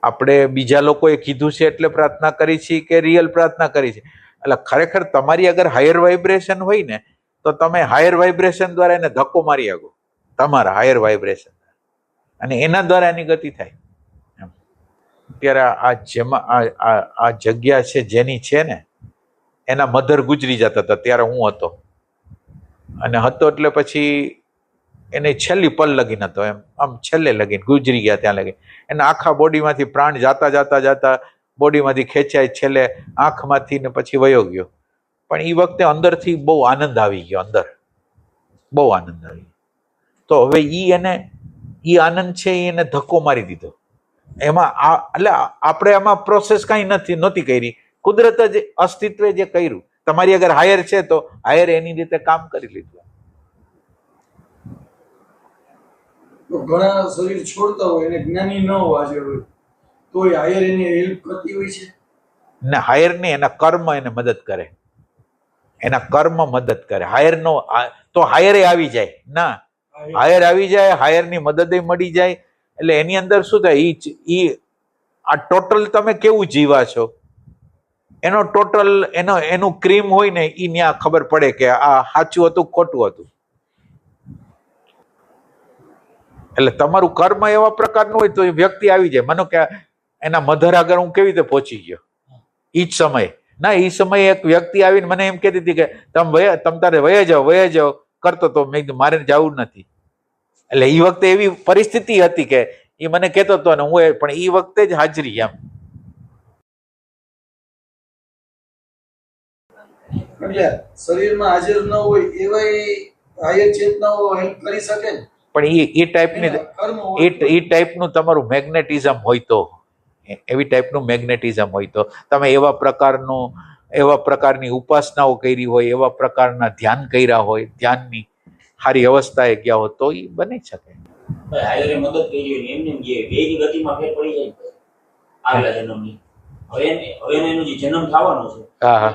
આપણે બીજા લોકોએ કીધું છે એટલે પ્રાર્થના કરી છે કે રિયલ પ્રાર્થના કરી છે. એટલે ખરેખર તમારી અગર હાયર વાઇબ્રેશન હોય ને તો તમે હાયર વાઇબ્રેશન દ્વારા એને ધક્કો મારી શકો, તમારા હાયર વાઇબ્રેશન, અને એના દ્વારા એની ગતિ થાય. અત્યારે આ જેમાં આ જગ્યા છે જેની છે ને એના મધર ગુજરી જતા હતા ત્યારે હું હતો, અને હતો એટલે પછી એને છેલ્લી પલ લગીન હતો, એમ આમ છેલ્લે લગીન ગુજરી ગયા ત્યાં લગી. એના આખા બોડીમાંથી પ્રાણ જાતા જાતા જાતા બોડીમાંથી ખેંચાય, છેલ્લે આંખમાંથી ને પછી વયો ગયો. પણ એ વખતે અંદરથી બહુ આનંદ આવી ગયો, અંદર બહુ આનંદ આવી ગયો. તો હવે એ આનંદ છે એને ધક્કો મારી દીધો. એમાં એટલે આપણે એમાં પ્રોસેસ કાંઈ નહોતી કરી, કુદરત જ અસ્તિત્વે જે કર્યું. તમારી અગર હાયર છે તો હાયર એની રીતે કામ કરી લીધું. તો ઘણા શરીર છોડતા હોય એને જ્ઞાની ન હોવા જોઈએ તોય હાયર એને હેલ્પ કરતી હોય છે ને હાયર ને એના કર્મ એને મદદ કરે, એના કર્મ મદદ કરે. હાયર નો તો હાયરે આવી જાય ના, હાયર આવી જાય, હાયરની મદદ મળી જાય. એટલે એની અંદર શું થાય, આ ટોટલ તમે કેવું જીવા છો એનો ટોટલ એનું ક્રીમ હોય ને એ ત્યાં ખબર પડે કે આ સાચું હતું ખોટું હતું. એટલે તમારું કર્મ એવા પ્રકારનું હોય તો એ વ્યક્તિ આવી જાય. માનો કે એના મધર આગળ હું કેવી રીતે પહોંચી ગયો એ જ સમયે ના, એ સમયે એક વ્યક્તિ આવીને મને એમ કહેતી હતી કે તમે તારે વયા જાઓ કરતો તો મેં કીધું મારે જવું નથી. એટલે એ વખતે એવી પરિસ્થિતિ હતી કે એ મને કહેતો હતો ને હું પણ એ વખતે જ હાજરી એમ. એટલે શરીરમાં હાજર ન હોય એવા હાયર ચેતનાઓ હેલ્પ કરી શકે ને, પણ એ ટાઈપની એ ટાઈપનું તમારું મેગ્નેટિઝમ હોય તો, એવી ટાઈપનું મેગ્નેટિઝમ હોય તો તમે એવા પ્રકારની ઉપાસનાઓ કરી હોય, એવા પ્રકારના ધ્યાન કર્યા હોય, ધ્યાનની સારી અવસ્થાએ ગયા હોય તો એ બની શકે. હાયરે મદદ કરી હોય ને એમને જે બેની ગતિમાં ફેર પડી જાય આગલા જન્મની. હવે એનો જે જન્મ થવાનો છે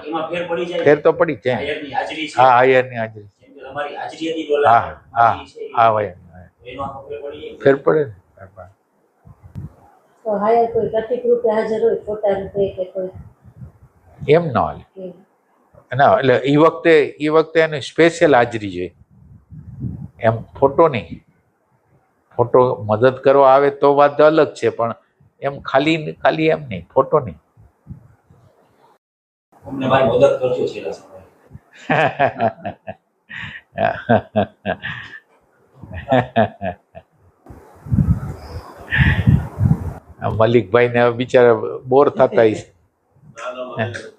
એમાં ફેર પડી જાય, ફેર તો પડી જાય. હાયરની હાજરી છે, હા હાયરની હાજરી, જેમ કે તમારી હાજરી હતી હા હા હા ભાઈ એનો આખો ફેર પડી જાય. ફેર પડે ને. તો હાયર કોઈ પ્રતિક રૂપે હાજર હોય, ફોટા રૂપે કે કોઈ એમ ન હાલે ના. એટલે એ વખતે એની સ્પેશિયલ હાજરી જોઈએ, એમ ફોટો નહીં. ફોટો મદદ કરવા આવે તો વાત અલગ છે, પણ એમ ખાલી એમ નહીં, ફોટો નહીં. અમને મારી મદદ કરજો છેલ્લા સમયે. મલિકભાઈ ને બિચારા બોર થતા હશે.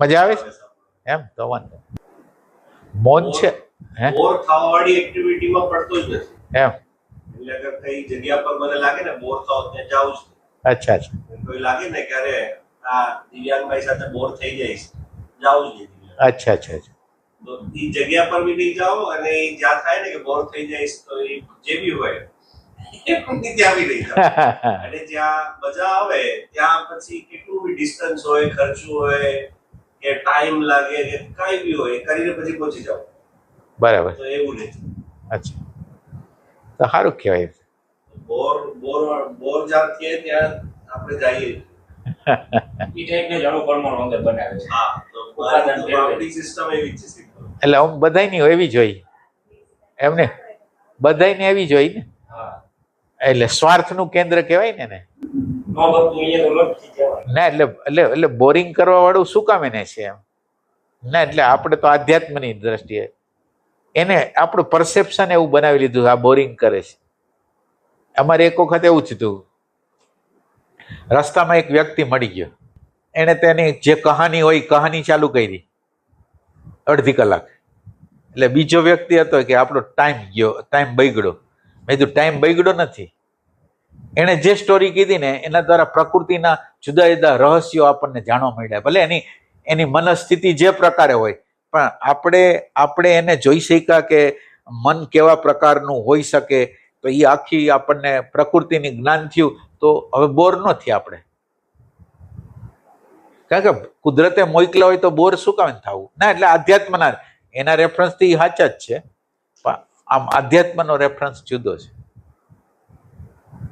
મજા આવે છે એમ તો વાંધો. મૌન છે હે બોર થવા વાળી એક્ટિવિટીમાં પડતો જ નથી એમ. એટલે અગર કઈ જગ્યા પર મને લાગે ને બોર થાવ ત્યાં જાઉં છું. અચ્છા અચ્છા કોઈ લાગે ને કે અરે આ દિવ્યાંગભાઈ સાથે બોર થઈ જઈશ, જાઉં જ નહીં. અચ્છા અચ્છા અચ્છા. તો એ જગ્યા પર બી નહીં જાઓ અને ઈ જ્યાં થાય ને કે બોર થઈ જાય તો એ જે બી હોય એ પણ ત્યાં બી નહીં જાઓ. અને જ્યાં મજા આવે ત્યાં પછી કેટલું બી ડિસ્ટન્સ હોય, ખર્ચું હોય કે ટાઈમ લાગે કે કાંઈ બી હોય એ કરીને પછી પહોંચી જાઓ. બરાબર. તો એવું નહીં. અચ્છા, તો સારું કહેવાય. બોર જ્યાં થઈએ ત્યાં આપણે જઈએ. ઈ ટાઈપને જ અણુપરમાણુ અંદર બનાવે છે. હા, તો આપણી સિસ્ટમ એવી જ છે simple. એટલે આમ બધાયની એવી જ હોય એમને, બધાયને એવી જ હોય ને. હા, એટલે સ્વાર્થનું કેન્દ્ર કહેવાય ને એને. ન કરતું અહીંયા તો લટકી જવાય. ના એટલે બોરિંગ કરવા વાળું શું કામ એને છે એમ ના. એટલે આપણે તો આધ્યાત્મની દ્રષ્ટિએ એને આપણું પરસેપ્શન એવું બનાવી લીધું, આ બોરિંગ કરે છે. અમારે એક વખત એવું થયું, રસ્તામાં એક વ્યક્તિ મળી ગયો, એને તેની જે કહાની હોય કહાની ચાલુ કરી અડધી કલાક. એટલે બીજો વ્યક્તિ હતો કે આપણો ટાઈમ ગયો, ટાઈમ બગડ્યો. મેં કીધું ટાઈમ બગડ્યો નથી, એણે જે સ્ટોરી કીધી ને એના દ્વારા પ્રકૃતિના જુદા જુદા રહસ્યો આપણને જાણવા મળ્યા. ભલે એની મનસ્થિતિ જે પ્રકારે હોય, પણ આપણે એને જોઈ શક્યા કે મન કેવા પ્રકારનું હોઈ શકે. તો એ આખી આપણને પ્રકૃતિની જ્ઞાન થયું, તો હવે બોર ન થયા આપણે. કારણ કે કુદરતે મોકલા હોય તો બોર શું કામ થવું ના. એટલે આધ્યાત્મના એના રેફરન્સથી સાચા જ છે, પણ આમ આધ્યાત્મનો રેફરન્સ જુદો છે.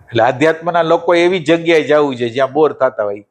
એટલે આધ્યાત્મના લોકો એવી જગ્યાએ જવું છે જ્યાં બોર થતા હોય.